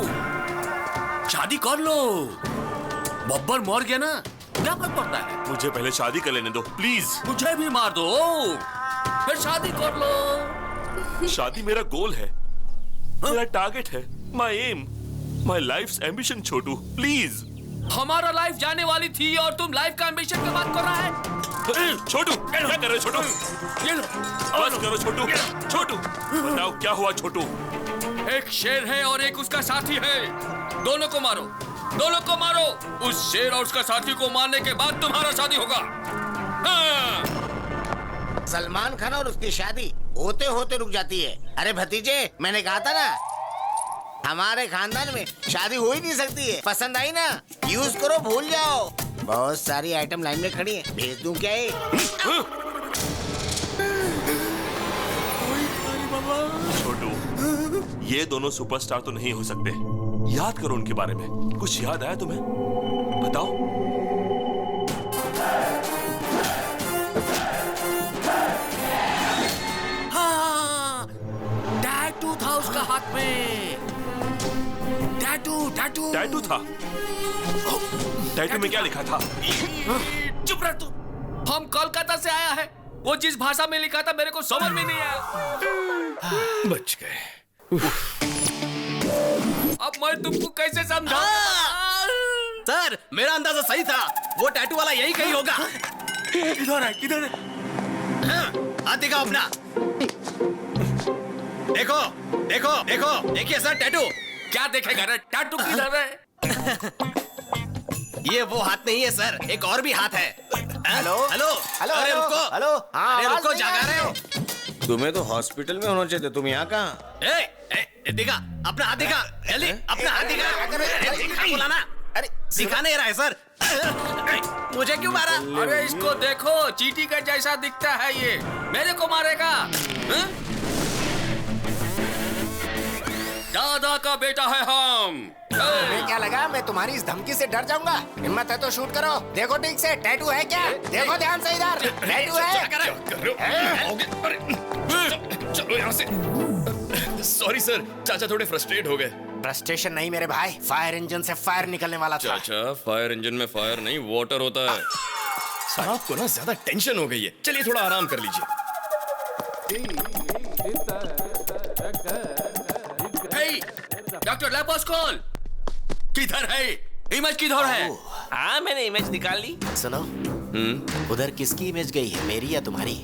[SPEAKER 19] शादी कर लो। बब्बर मर गया ना, क्या फर्क पड़ता है?
[SPEAKER 6] मुझे पहले शादी कर लेने दो प्लीज।
[SPEAKER 19] मुझे भी मार दो, फिर शादी कर लो।
[SPEAKER 6] शादी मेरा गोल है, मेरा टारगेट है, my aim, my life's ambition. Chhotu please.
[SPEAKER 19] हमारा लाइफ जाने वाली थी और तुम लाइफ का एम्बिशन की बात कर रहा है?
[SPEAKER 6] छोटू, क्या कर रहे हो छोटू? बस करो छोटू। छोटू बताओ क्या हुआ? छोटू,
[SPEAKER 19] एक शेर है और एक उसका साथी है, दोनों को मारो, दोनों को मारो। उस शेर और उसका साथी को मारने के बाद तुम्हारा शादी होगा। हाँ।
[SPEAKER 18] सलमान खान और उसकी शादी होते होते रुक जाती है। अरे भतीजे, मैंने कहा था ना, हमारे खानदान में शादी हो ही नहीं सकती है। पसंद आई ना, यूज करो, भूल जाओ। बहुत सारी आइटम लाइन में खड़ी है, भेज दूं क्या ये?
[SPEAKER 6] छोटू, ये दोनों सुपरस्टार तो नहीं हो सकते। याद करो उनके बारे में। कुछ याद आया तुम्हें? बताओ।
[SPEAKER 19] हाँ, टैटू था उसका हाथ में। टैटू
[SPEAKER 6] था? टैटू में क्या लिखा था?
[SPEAKER 19] चुप रह तू। हम कोलकाता से आया है, वो जिस भाषा में लिखा था मेरे को समझ में नहीं आया।
[SPEAKER 1] बच गए।
[SPEAKER 19] अब मैं तुमको कैसे समझाऊं?
[SPEAKER 16] सर, मेरा अंदाजा सही था, वो टैटू वाला यही कहीं होगा।
[SPEAKER 6] किधर है? किधर है?
[SPEAKER 16] हाथ दिखाओ अपना। देखो देखो देखो, देखिए सर टैटू।
[SPEAKER 19] क्या देखेगा रे? टैटू किधर है?
[SPEAKER 16] ये वो हाथ नहीं है सर, एक और भी हाथ है।
[SPEAKER 17] हेलो
[SPEAKER 16] हेलो
[SPEAKER 17] हेलो,
[SPEAKER 16] अरे रुको,
[SPEAKER 17] हेलो,
[SPEAKER 16] अरे रुको, जागा रहे हो?
[SPEAKER 18] तुम्हें तो हॉस्पिटल में होना चाहिए, तुम यहाँ कहाँ?
[SPEAKER 16] दिखा, अपना हाथ दिखा, जल्दी अपना हाथ दिखा। अरे दिखा बोला ना, अरे दिखा नहीं रहा है सर। मुझे क्यों मारा?
[SPEAKER 19] अरे इसको देखो, चींटी का जैसा दिखता है ये, मेरे को मारेगा? दादा का बेटा है हम।
[SPEAKER 9] तुम्हें क्या लगा मैं तुम्हारी इस धमकी से डर जाऊंगा? हिम्मत है तो शूट करो। देखो ठीक से, टैटू है क्या? देखो ध्यान से इधर, टैटू है।
[SPEAKER 1] चलो यहाँ से। सॉरी सर, चाचा थोड़े फ्रस्ट्रेट हो गए।
[SPEAKER 9] फ्रस्ट्रेशन नहीं मेरे भाई, फायर इंजन से फायर निकलने वाला था।
[SPEAKER 1] चाचा, फायर इंजन में फायर नहीं वाटर होता है। सर आपको ना ज्यादा टेंशन हो गई है, चलिए थोड़ा आराम कर लीजिए।
[SPEAKER 19] डॉक्टर लेपोस्कोल किधर है? इमेज किधर है?
[SPEAKER 16] हाँ मैंने इमेज निकाल ली।
[SPEAKER 9] सुनो, उधर किसकी इमेज गई है, मेरी या तुम्हारी?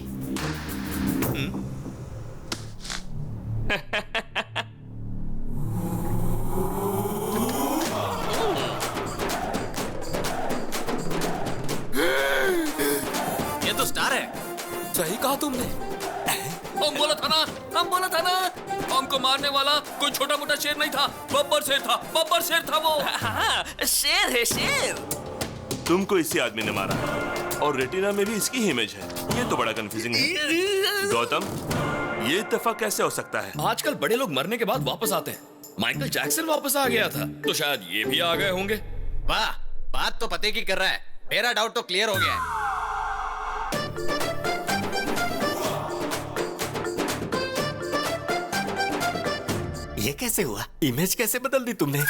[SPEAKER 16] ये तो स्टार है।
[SPEAKER 19] सही कहा तुमने। हम बोला था ना, हमको मारने वाला कोई छोटा मोटा शेर नहीं था, बब्बर शेर था वो।
[SPEAKER 16] हाँ, शेर है शेर।
[SPEAKER 6] तुमको इसी आदमी ने मारा और रेटिना में भी इसकी ही इमेज है। ये तो बड़ा कंफ्यूजिंग है। गौतम, ये इत्तेफाक कैसे हो सकता है?
[SPEAKER 1] आजकल बड़े लोग मरने के बाद वापस आते हैं। माइकल जैक्सन वापस आ गया था, तो शायद ये भी आ गए होंगे।
[SPEAKER 16] वाह, बात तो पते की कर रहा है। मेरा डाउट तो क्लियर हो गया है।
[SPEAKER 9] ये कैसे हुआ? इमेज कैसे बदल दी तुमने?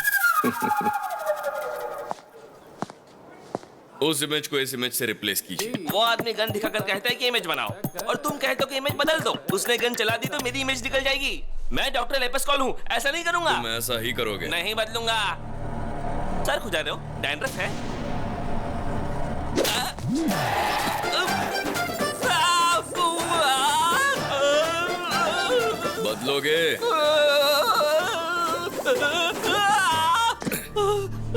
[SPEAKER 1] उस इमेज को इस इमेज से रिप्लेस कीजिए।
[SPEAKER 16] वो आदमी गन दिखाकर कहता है कि इमेज बनाओ, और तुम कहते हो कि इमेज बदल दो। उसने गन चला दी तो मेरी इमेज निकल जाएगी। मैं डॉक्टर लेपोस्कोल हूँ, ऐसा नहीं करूंगा।
[SPEAKER 1] तुम ऐसा ही करोगे।
[SPEAKER 16] नहीं बदलूंगा। सर खुजा दो, डैंड्रफ है।
[SPEAKER 1] बदलोगे?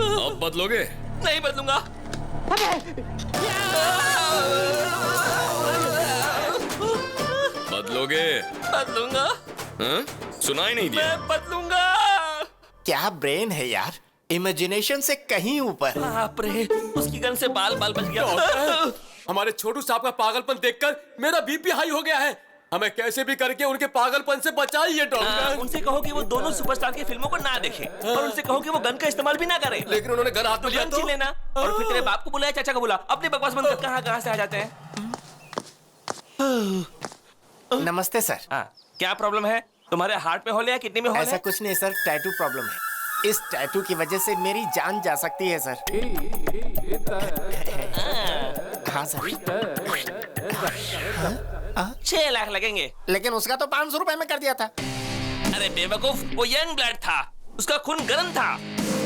[SPEAKER 1] अब बदलोगे?
[SPEAKER 16] नहीं बदलूंगा।
[SPEAKER 1] बदलोगे?
[SPEAKER 16] बदलूंगा।
[SPEAKER 1] हाँ? सुनाई नहीं दिया?
[SPEAKER 16] मैं बदलूंगा।
[SPEAKER 9] क्या ब्रेन है यार, इमेजिनेशन से कहीं ऊपर।
[SPEAKER 16] बाप रे, उसकी गन से बाल बच गया।
[SPEAKER 4] हमारे छोटू साहब का पागलपन देखकर मेरा बीपी हाई हो गया है। हमें कैसे भी करके उनके पागलपन से बचाइए डॉक्टर।
[SPEAKER 16] उनसे कहो कि वो दोनों सुपरस्टार की फिल्मों को ना देखें, और उनसे कहो कि वो गन का इस्तेमाल भी ना करें।
[SPEAKER 4] लेकिन उन्होंने गन हाथ में लिया
[SPEAKER 16] तो लेना, और फिर तेरे बाप को बुलाया, चाचा को बुला। अपने बकवास बंद कर, कहाँ से आ जाते हैं।
[SPEAKER 9] नमस्ते सर।
[SPEAKER 16] क्या प्रॉब्लम है? तुम्हारे हार्ट में होल या किडनी में होल?
[SPEAKER 9] ऐसा कुछ नहीं सर, टैटू प्रॉब्लम है। इस टैटू की वजह से मेरी जान जा सकती है सर। हाँ सर।
[SPEAKER 16] 6 लाख लगेंगे।
[SPEAKER 9] लेकिन उसका तो 500 रुपए में कर दिया था।
[SPEAKER 16] अरे बेवकूफ, वो यंग ब्लड था, उसका खून गर्म था,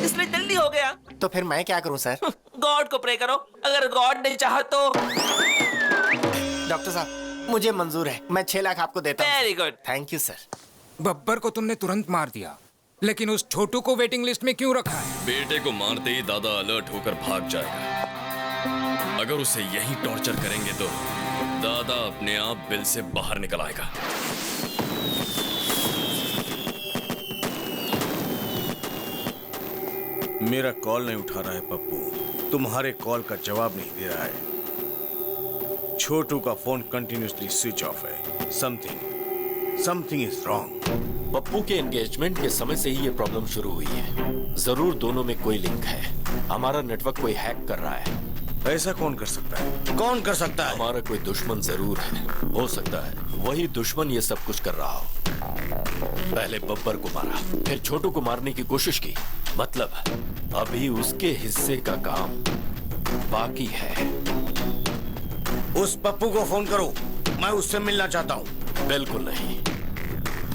[SPEAKER 16] इसलिए जल्दी हो गया।
[SPEAKER 9] तो फिर मैं क्या करूं सर?
[SPEAKER 16] गॉड को प्रे करो, अगर गॉड ने चाहा तो।
[SPEAKER 9] डॉक्टर साहब, मुझे मंजूर है, मैं 6 लाख आपको देता हूं।
[SPEAKER 16] Very good.
[SPEAKER 9] Thank you sir.
[SPEAKER 5] Babbar को तुमने तुरंत मार दिया, लेकिन उस छोटू को वेटिंग लिस्ट में क्यों रखा है?
[SPEAKER 1] बेटे को मारते ही दादा अलर्ट होकर भाग जाएगा। अगर उसे यही टॉर्चर करेंगे तो दादा अपने आप बिल से बाहर निकल आएगा।
[SPEAKER 18] मेरा कॉल नहीं उठा रहा है पप्पू, तुम्हारे कॉल का जवाब नहीं दे रहा है। छोटू का फोन कंटिन्यूसली स्विच ऑफ है। Something is wrong.
[SPEAKER 20] पप्पू के एंगेजमेंट के समय से ही ये प्रॉब्लम शुरू हुई है। जरूर दोनों में कोई लिंक है। हमारा नेटवर्क कोई हैक कर रहा है।
[SPEAKER 18] ऐसा कौन कर सकता है? कौन कर सकता है?
[SPEAKER 20] हमारा कोई दुश्मन जरूर है। हो सकता है वही दुश्मन ये सब कुछ कर रहा हो। पहले बब्बर को मारा, फिर छोटू को मारने की कोशिश की। मतलब अभी उसके हिस्से का काम बाकी है।
[SPEAKER 18] उस पप्पू को फोन करो, मैं उससे मिलना चाहता हूँ।
[SPEAKER 20] बिल्कुल नहीं,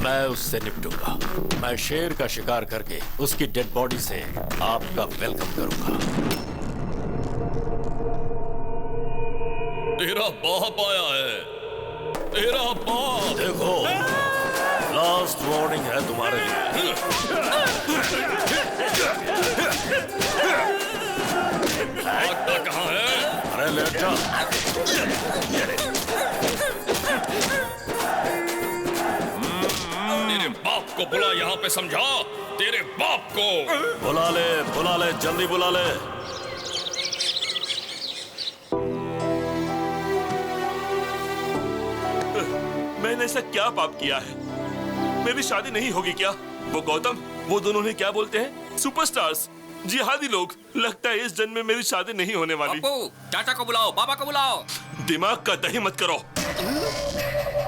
[SPEAKER 20] मैं उससे निपटूंगा। मैं शेर का शिकार करके उसकी डेड बॉडी से आपका वेलकम करूंगा।
[SPEAKER 1] तेरा बाप आया है, तेरा बाप।
[SPEAKER 20] देखो, लास्ट वार्निंग है तुम्हारे लिए।
[SPEAKER 1] भागता कहाँ है?
[SPEAKER 20] अरे लेट जा।
[SPEAKER 1] तेरे बाप को बुला, यहाँ पे समझा। तेरे बाप को
[SPEAKER 20] बुला ले, जल्दी बुला ले।
[SPEAKER 6] मैंने ऐसा क्या पाप किया है? मेरी शादी नहीं होगी क्या? वो गौतम वो दोनों ने क्या बोलते हैं, सुपरस्टार्स, जिहादी लोग। लगता है इस जन्म में मेरी शादी नहीं होने वाली।
[SPEAKER 19] चाचा को बुलाओ, पापा को बुलाओ।
[SPEAKER 6] दिमाग का दही मत करो।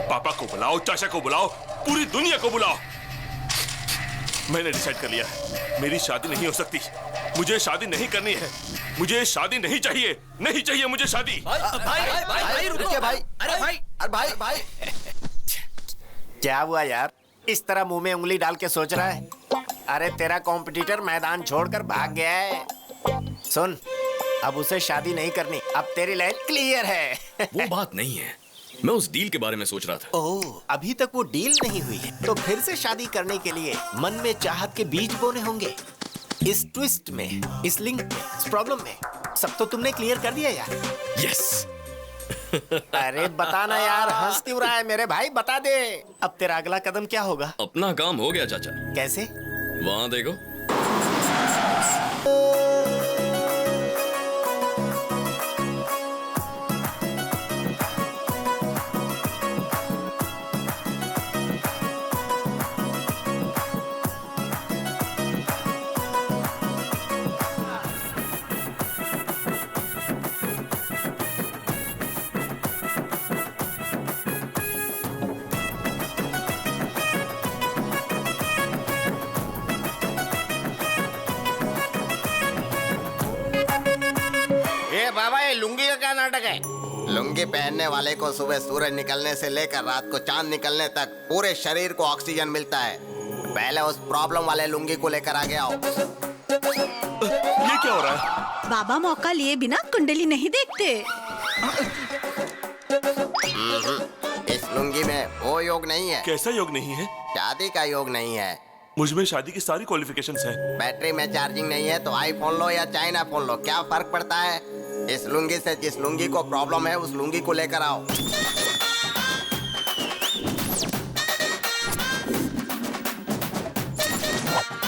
[SPEAKER 6] पापा को बुलाओ, चाचा को बुलाओ, पूरी दुनिया को बुलाओ। मैंने डिसाइड कर लिया, मेरी शादी नहीं हो सकती। मुझे शादी नहीं करनी है। मुझे शादी नहीं चाहिए, नहीं चाहिए मुझे शादी।
[SPEAKER 9] भाई रुकिए भाई। अरे भाई क्या हुआ यार, इस तरह मुंह में उंगली डाल के सोच रहा है? अरे तेरा कॉम्पिटिटर मैदान छोड़कर भाग गया है। सुन, अब उसे शादी नहीं करनी, अब तेरी लाइन क्लियर है।
[SPEAKER 1] वो बात नहीं है, मैं उस डील के बारे में सोच रहा था।
[SPEAKER 9] ओह, अभी तक वो डील नहीं हुई है, तो फिर से शादी करने के लिए मन में चाहत के बीज बोने होंगे। इस ट्विस्ट में, इस लिंक में, इस प्रॉब्लम में, सब तो तुमने क्लियर कर दिया यार।
[SPEAKER 1] यस।
[SPEAKER 9] अरे बताना यार, हंस क्यों रहा है मेरे भाई, बता दे। अब तेरा अगला कदम क्या होगा?
[SPEAKER 1] अपना काम हो गया चाचा।
[SPEAKER 9] कैसे?
[SPEAKER 1] वहां देखो।
[SPEAKER 9] बाबा, ये लुंगी का क्या नाटक है? लुंगी पहनने वाले को सुबह सूरज निकलने से लेकर रात को चांद निकलने तक पूरे शरीर को ऑक्सीजन मिलता है। पहले उस प्रॉब्लम वाले लुंगी को लेकर आगे आओ। ये
[SPEAKER 6] क्या हो रहा है?
[SPEAKER 13] बाबा मौका लिए बिना कुंडली नहीं देखते।
[SPEAKER 9] इस लुंगी में वो योग नहीं है।
[SPEAKER 6] कैसा योग नहीं है?
[SPEAKER 9] शादी का योग नहीं है।
[SPEAKER 6] मुझमें शादी की सारी क्वालिफिकेशंस हैं।
[SPEAKER 9] बैटरी में चार्जिंग नहीं है तो आईफोन लो या चाइना फोन लो, क्या फर्क पड़ता है? इस लुंगी से जिस लुंगी को प्रॉब्लम है उस लुंगी को लेकर आओ।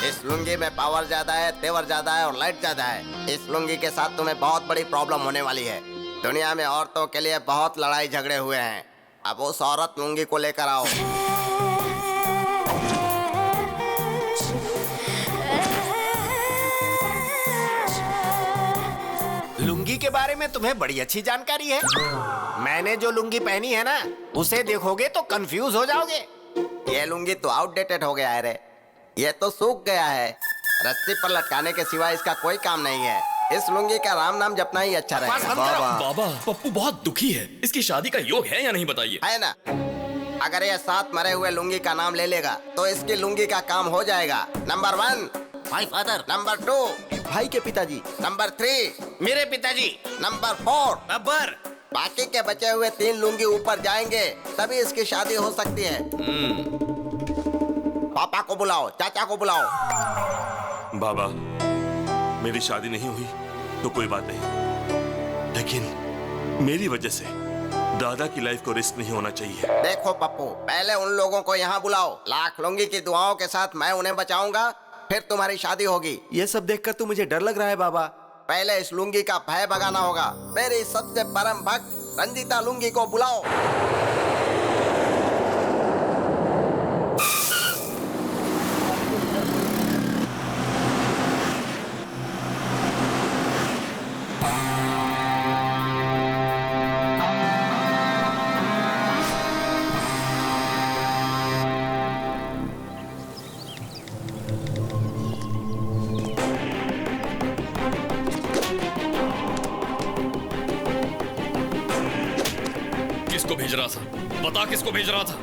[SPEAKER 9] इस लुंगी में पावर ज्यादा है, तेवर ज्यादा है और लाइट ज्यादा है। इस लुंगी के साथ तुम्हें बहुत बड़ी प्रॉब्लम होने वाली है। दुनिया में औरतों के लिए बहुत लड़ाई झगड़े हुए हैं। अब उस औरत लुंगी को लेकर आओ। लुंगी के बारे में तुम्हें बड़ी अच्छी जानकारी है। मैंने जो लुंगी पहनी है ना, उसे देखोगे तो कंफ्यूज हो जाओगे। ये लुंगी तो आउटडेटेड हो गया है रे, ये तो सूख गया है। रस्सी पर लटकाने के सिवा इसका कोई काम नहीं है। इस लुंगी का राम नाम जपना ही अच्छा रहेगा।
[SPEAKER 1] बाबा, पप्पू बहुत दुखी है। इसकी शादी का योग है या नहीं बताइए?
[SPEAKER 9] है ना, अगर ये 7 मरे हुए लुंगी का नाम ले लेगा तो इसकी लुंगी का काम हो जाएगा। नंबर 1 माय फादर, नंबर 2 भाई के पिताजी, नंबर 3 मेरे पिताजी, नंबर 4 बब्बर। बाकी के बचे हुए 3 लुंगी ऊपर जाएंगे तभी इसकी शादी हो सकती है। पापा को बुलाओ, चाचा को बुलाओ।
[SPEAKER 6] बाबा, मेरी शादी नहीं हुई तो कोई बात नहीं, लेकिन मेरी वजह से दादा की लाइफ को रिस्क नहीं होना चाहिए। देखो पप्पू, पहले उन लोगों को यहाँ बुलाओ। लाख लुंगी की दुआओं के साथ मैं उन्हें बचाऊंगा, फिर तुम्हारी शादी होगी। ये सब देखकर तो मुझे डर लग रहा है बाबा। पहले इस लुंगी का भय भगाना होगा। मेरी सबसे परम भक्त रंजीता लुंगी को बुलाओ।
[SPEAKER 1] किसको भेज रहा था? बता किसको भेज रहा था?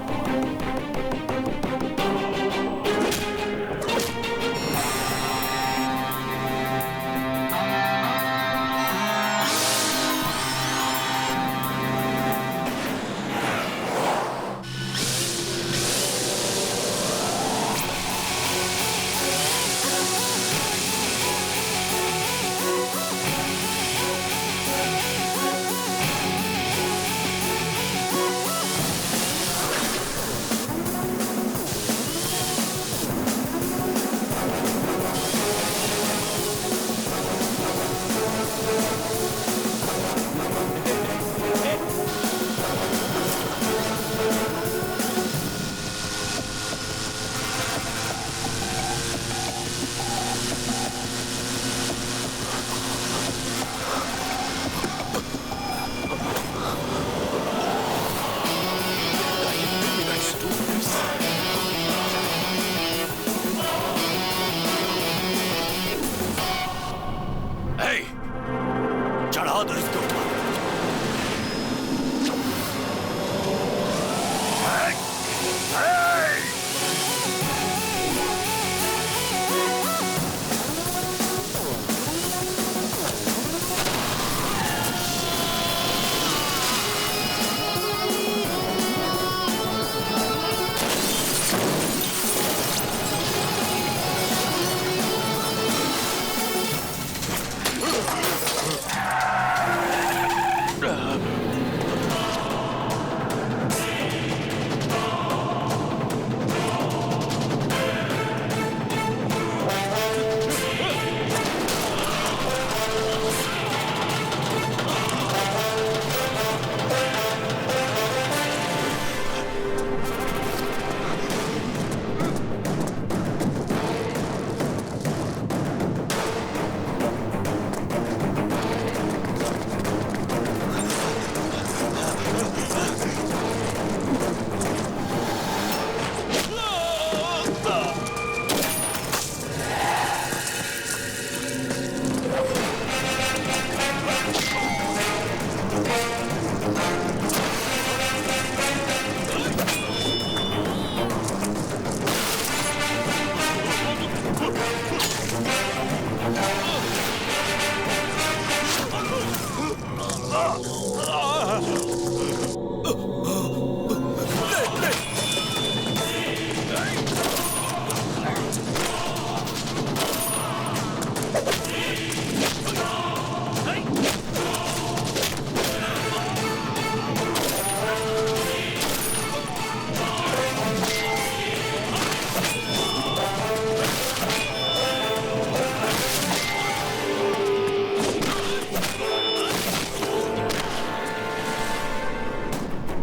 [SPEAKER 20] चढ़ा दो इसके ऊपर।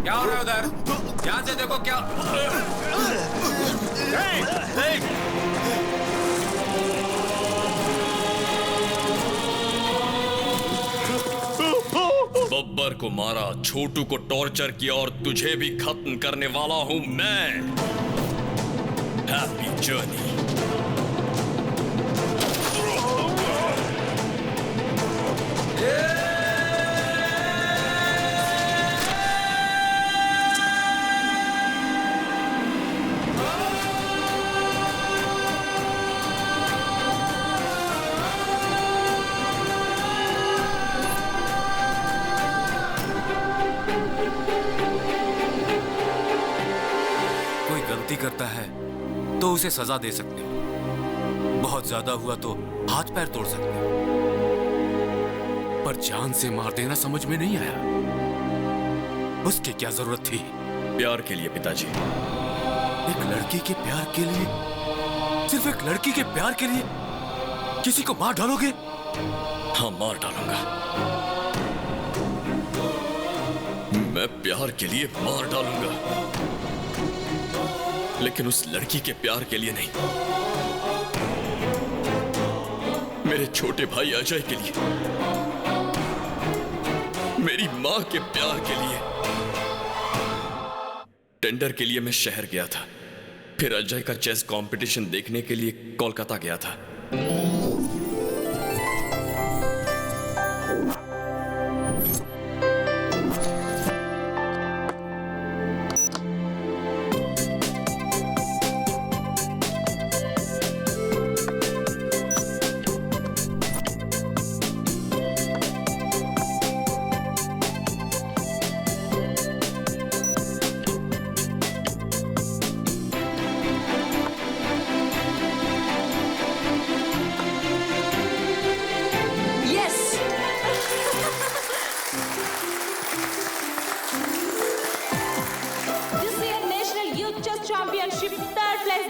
[SPEAKER 5] क्या हो रहा है उधर? ध्यान से देखो क्या।
[SPEAKER 1] बब्बर को मारा, छोटू को टॉर्चर किया और तुझे भी खत्म करने वाला हूं मैं। Happy journey.
[SPEAKER 5] गलती करता है तो उसे सजा दे सकते हो, बहुत ज्यादा हुआ तो हाथ पैर तोड़ सकते हो, पर जान से मार देना समझ में नहीं आया। उसकी क्या जरूरत थी?
[SPEAKER 1] प्यार के लिए पिताजी।
[SPEAKER 5] एक लड़की के प्यार के लिए, सिर्फ एक लड़की के प्यार के लिए किसी को मार डालोगे?
[SPEAKER 1] हाँ, मार डालूंगा। मैं प्यार के लिए मार डालूंगा, लेकिन उस लड़की के प्यार के लिए नहीं। मेरे छोटे भाई अजय के लिए, मेरी मां के प्यार के लिए। टेंडर के लिए मैं शहर गया था, फिर अजय का चेस कंपटीशन देखने के लिए कोलकाता गया था।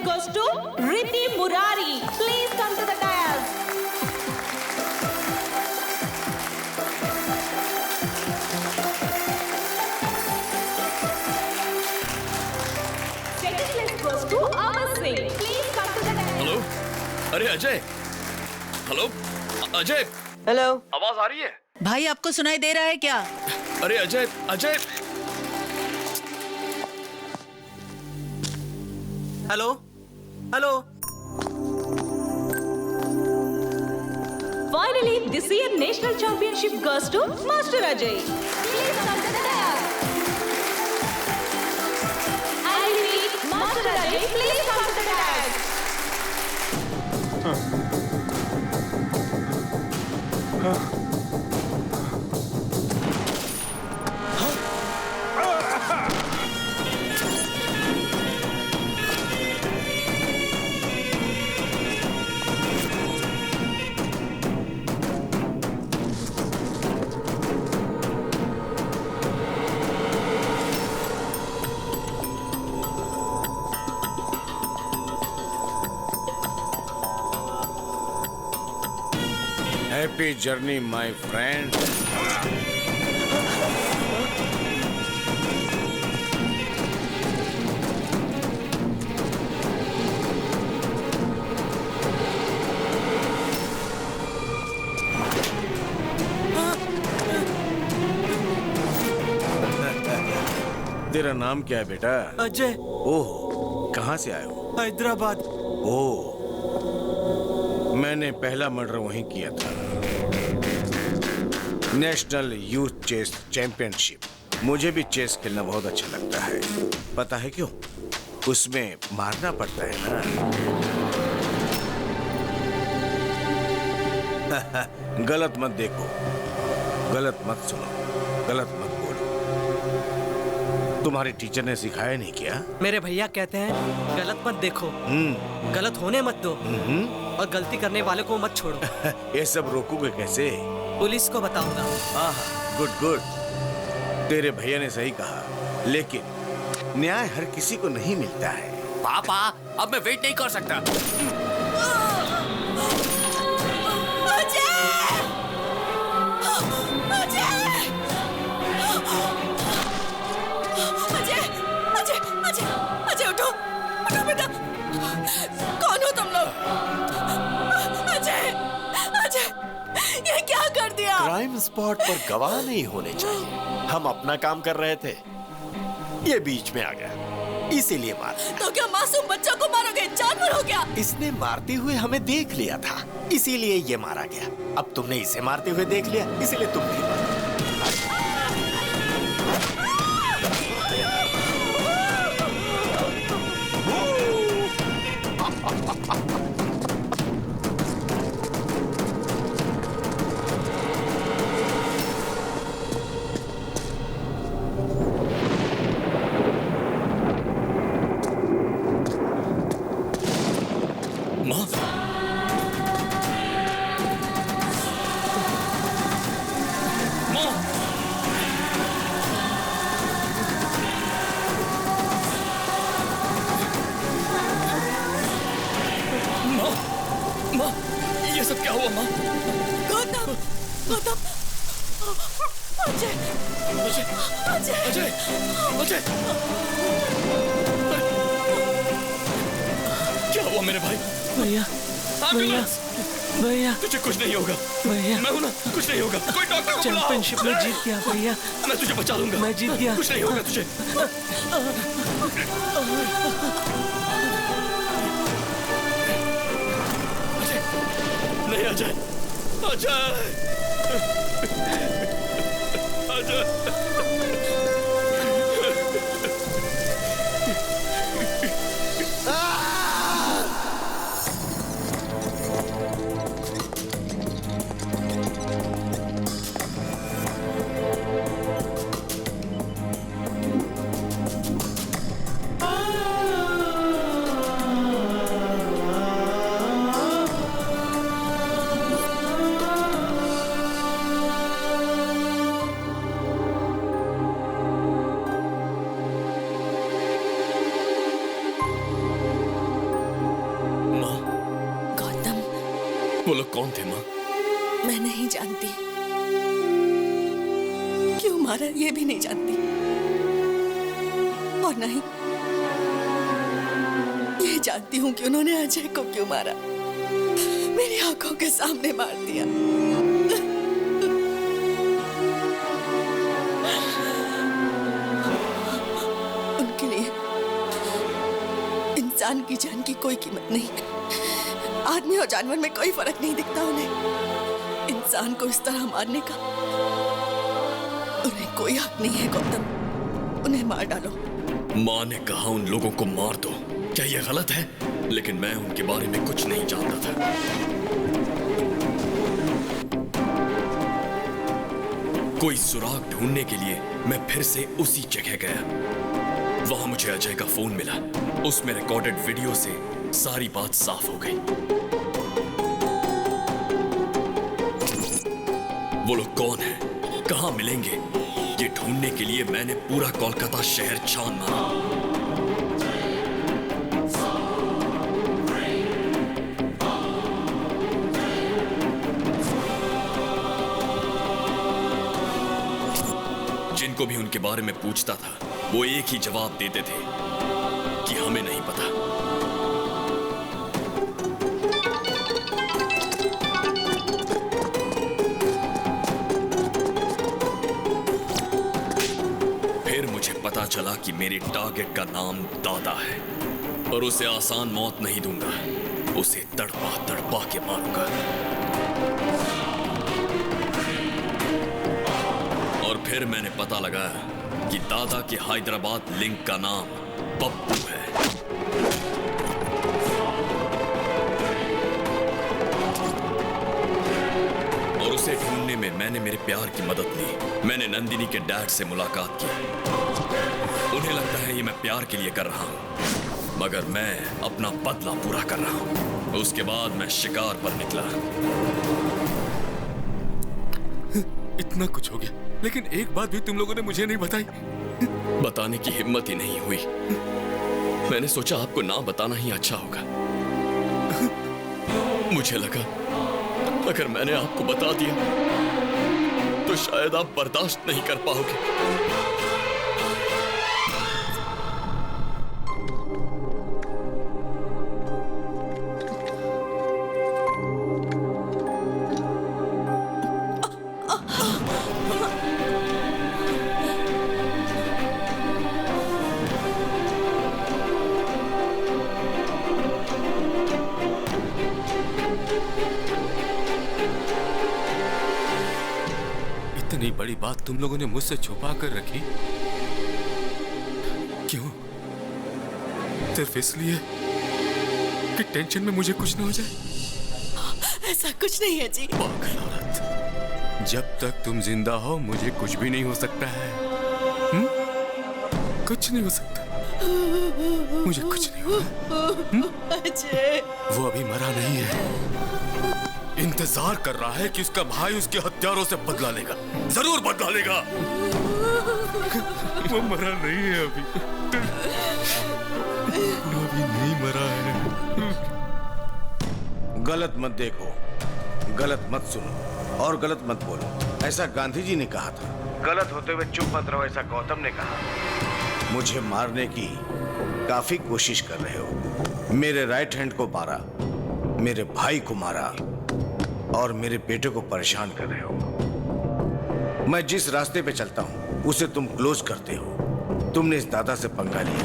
[SPEAKER 2] goes to Riti Murari. Please come to the dais. Second place goes to Amar Singh. Please come to the dais.
[SPEAKER 1] Hello, अरे अजय, हेलो अजय,
[SPEAKER 22] हेलो,
[SPEAKER 1] आवाज आ रही है?
[SPEAKER 22] भाई आपको सुनाई दे रहा है क्या?
[SPEAKER 1] अरे Ajay, Ajay,
[SPEAKER 22] hello hello,
[SPEAKER 2] finally, this year national championship goes to Master Ajay. Please come to the dais. I repeat, Master Ajay, please come to the dais.
[SPEAKER 18] Happy journey my friend. तेरा नाम क्या है बेटा?
[SPEAKER 7] अजय।
[SPEAKER 18] ओह, कहाँ से आए हो?
[SPEAKER 7] हैदराबाद।
[SPEAKER 18] ओह, मैंने पहला मर्डर वहीं किया था। National youth chess championship. मुझे भी चेस खेलना बहुत अच्छा लगता है। पता है क्यों? उसमें मारना पड़ता है ना। गलत मत देखो, गलत मत सुनो, गलत मत बोलो। तुम्हारे टीचर ने सिखाया नहीं क्या?
[SPEAKER 7] मेरे भैया कहते हैं गलत मत देखो, गलत होने मत दो, और गलती करने वाले को मत छोड़ो।
[SPEAKER 18] ये सब रोकोगे कैसे?
[SPEAKER 7] पुलिस को बताऊंगा।
[SPEAKER 18] गुड गुड, तेरे भैया ने सही कहा, लेकिन न्याय हर किसी को नहीं मिलता है।
[SPEAKER 8] पापा, अब मैं वेट नहीं कर सकता।
[SPEAKER 14] अजय उठो, उठो बेटा। कौन हो तुम लोग? अजय, अजय, ये क्या कर दिया?
[SPEAKER 20] क्राइम स्पॉट पर गवाह नहीं होने चाहिए। हम अपना काम कर रहे थे, ये बीच में आ गया, इसीलिए मारा।
[SPEAKER 14] तो क्या मासूम बच्चों को मारोगे? जानवर हो क्या?
[SPEAKER 20] इसने मारते हुए हमें देख लिया था, इसीलिए ये मारा गया। अब तुमने इसे मारते हुए देख लिया, इसीलिए तुम भी मारा।
[SPEAKER 1] तुझे कुछ नहीं होगा
[SPEAKER 7] भैया।
[SPEAKER 1] मैं हूं ना, कुछ नहीं होगा। कोई डॉक्टर को बुलाओ।
[SPEAKER 7] चैंपियनशिप में जीत गया भैया।
[SPEAKER 1] मैं तुझे बचा लूंगा।
[SPEAKER 7] मैं जीत गया।
[SPEAKER 1] कुछ नहीं होगा तुझे। अजय, नहीं अजय, अजय, अजय। वो लोग कौन थे माँ?
[SPEAKER 14] मैं नहीं जानती, क्यों मारा ये भी नहीं जानती, और नहीं ये जानती हूँ कि उन्होंने अजय को क्यों मारा। मेरी आंखों के सामने मार दिया। उनके लिए इंसान की जान की कोई कीमत नहीं। आदमी और जानवर में कोई फर्क नहीं दिखता उन्हें। इंसान को इस तरह मारने का। उन्हें कोई हक नहीं है गौतम, उन्हें मार डालो।
[SPEAKER 1] माँ ने कहा उन लोगों को मार दो, क्या यह गलत है? लेकिन मैं उनके बारे में कुछ नहीं जानता था। कोई सुराग ढूंढने के लिए मैं फिर से उसी जगह गया। वहां मुझे अजय का फोन मिला। उसमें रिकॉर्डेड वीडियो से सारी बात साफ हो गई। वो लोग कौन हैं? कहां मिलेंगे? ये ढूंढने के लिए मैंने पूरा कोलकाता शहर छान मारा। जिनको भी उनके बारे में पूछता था वो एक ही जवाब देते थे कि हमें नहीं पता। फिर मुझे पता चला कि मेरे टारगेट का नाम दादा है और उसे आसान मौत नहीं दूंगा, उसे तड़पा तड़पा के मारूंगा। और फिर मैंने पता लगाया कि दादा के हैदराबाद लिंक का नाम पप्पू है। और उसे ढूंढने में मैंने मेरे प्यार की मदद ली। मैंने नंदिनी के डैड से मुलाकात की। उन्हें लगता है ये मैं प्यार के लिए कर रहा हूं, मगर मैं अपना बदला पूरा कर रहा हूं। उसके बाद मैं शिकार पर निकला।
[SPEAKER 19] इतना कुछ हो गया, लेकिन एक बात भी तुम लोगों ने मुझे नहीं बताई।
[SPEAKER 1] बताने की हिम्मत ही नहीं हुई। मैंने सोचा आपको ना बताना ही अच्छा होगा। मुझे लगा अगर मैंने आपको बता दिया तो शायद आप बर्दाश्त नहीं कर पाओगे।
[SPEAKER 19] इतनी बड़ी बात तुम लोगों ने मुझसे छुपा कर रखी, क्यों? सिर्फ इसलिए कि टेंशन में मुझे कुछ ना हो जाए?
[SPEAKER 14] ऐसा कुछ नहीं है जी।
[SPEAKER 19] पागल औरत, जब तक तुम जिंदा हो मुझे कुछ भी नहीं हो सकता है। कुछ नहीं हो सकता, मुझे कुछ नहीं होगा।
[SPEAKER 14] अजय,
[SPEAKER 19] वो अभी मरा नहीं है, इंतजार कर रहा है कि उसका भाई उसके हत्यारों से बदला लेगा। जरूर बदला लेगा। वो मरा नहीं है अभी, वो अभी नहीं मरा है।
[SPEAKER 18] गलत मत देखो, गलत मत सुनो और गलत मत बोलो, ऐसा गांधी जी ने कहा था। गलत होते हुए चुप मत रहो, ऐसा गौतम ने कहा। मुझे मारने की काफी कोशिश कर रहे हो। मेरे राइट हैंड को मारा, मेरे भाई को मारा और मेरे बेटे को परेशान कर रहे हो। मैं जिस रास्ते पे चलता हूं उसे तुम क्लोज करते हो। तुमने इस दादा से पंगा लिया।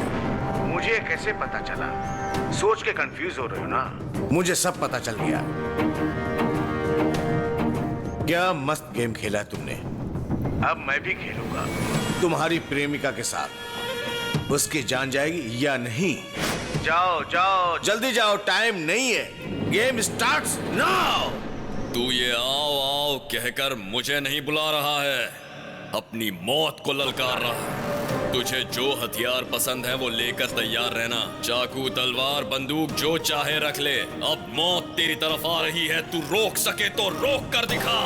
[SPEAKER 18] मुझे कैसे पता चला? सोच के कंफ्यूज हो रहे हो ना? मुझे सब पता चल गया। क्या मस्त गेम खेला तुमने। अब मैं भी खेलूंगा तुम्हारी प्रेमिका के साथ। उसकी जान जाएगी या नहीं? जाओ जाओ जल्दी जाओ, टाइम नहीं है। Game starts now.
[SPEAKER 1] तू ये आओ आओ कहकर मुझे नहीं बुला रहा है, अपनी मौत को ललकार रहा है। तुझे जो हथियार पसंद है वो लेकर तैयार रहना। चाकू, तलवार, बंदूक जो चाहे रख ले। अब मौत तेरी तरफ आ रही है, तू रोक सके तो रोक कर दिखा।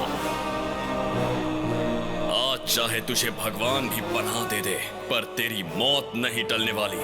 [SPEAKER 1] आज चाहे तुझे भगवान भी पनाह दे दे, पर तेरी मौत नहीं टलने वाली।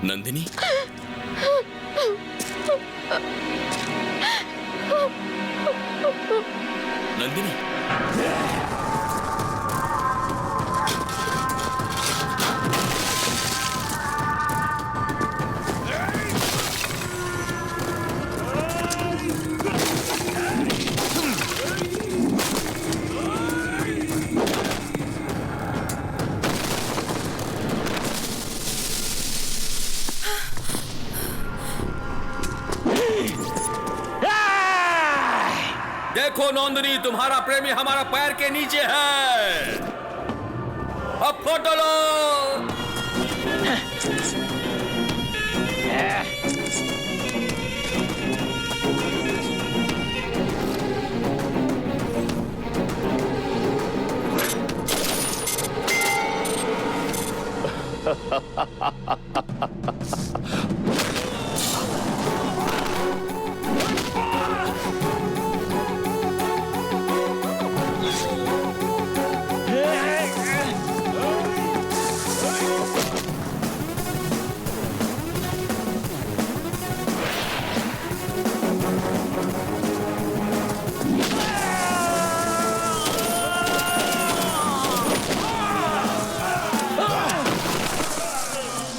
[SPEAKER 1] नंदिनी, नंदिनी,
[SPEAKER 19] देखो नंदिनी, तुम्हारा प्रेमी हमारा पैर के नीचे है। अब फोटो लो।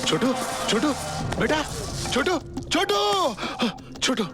[SPEAKER 10] छोटू, छोटू, बेटा, छोटू, छोटू, छोटू,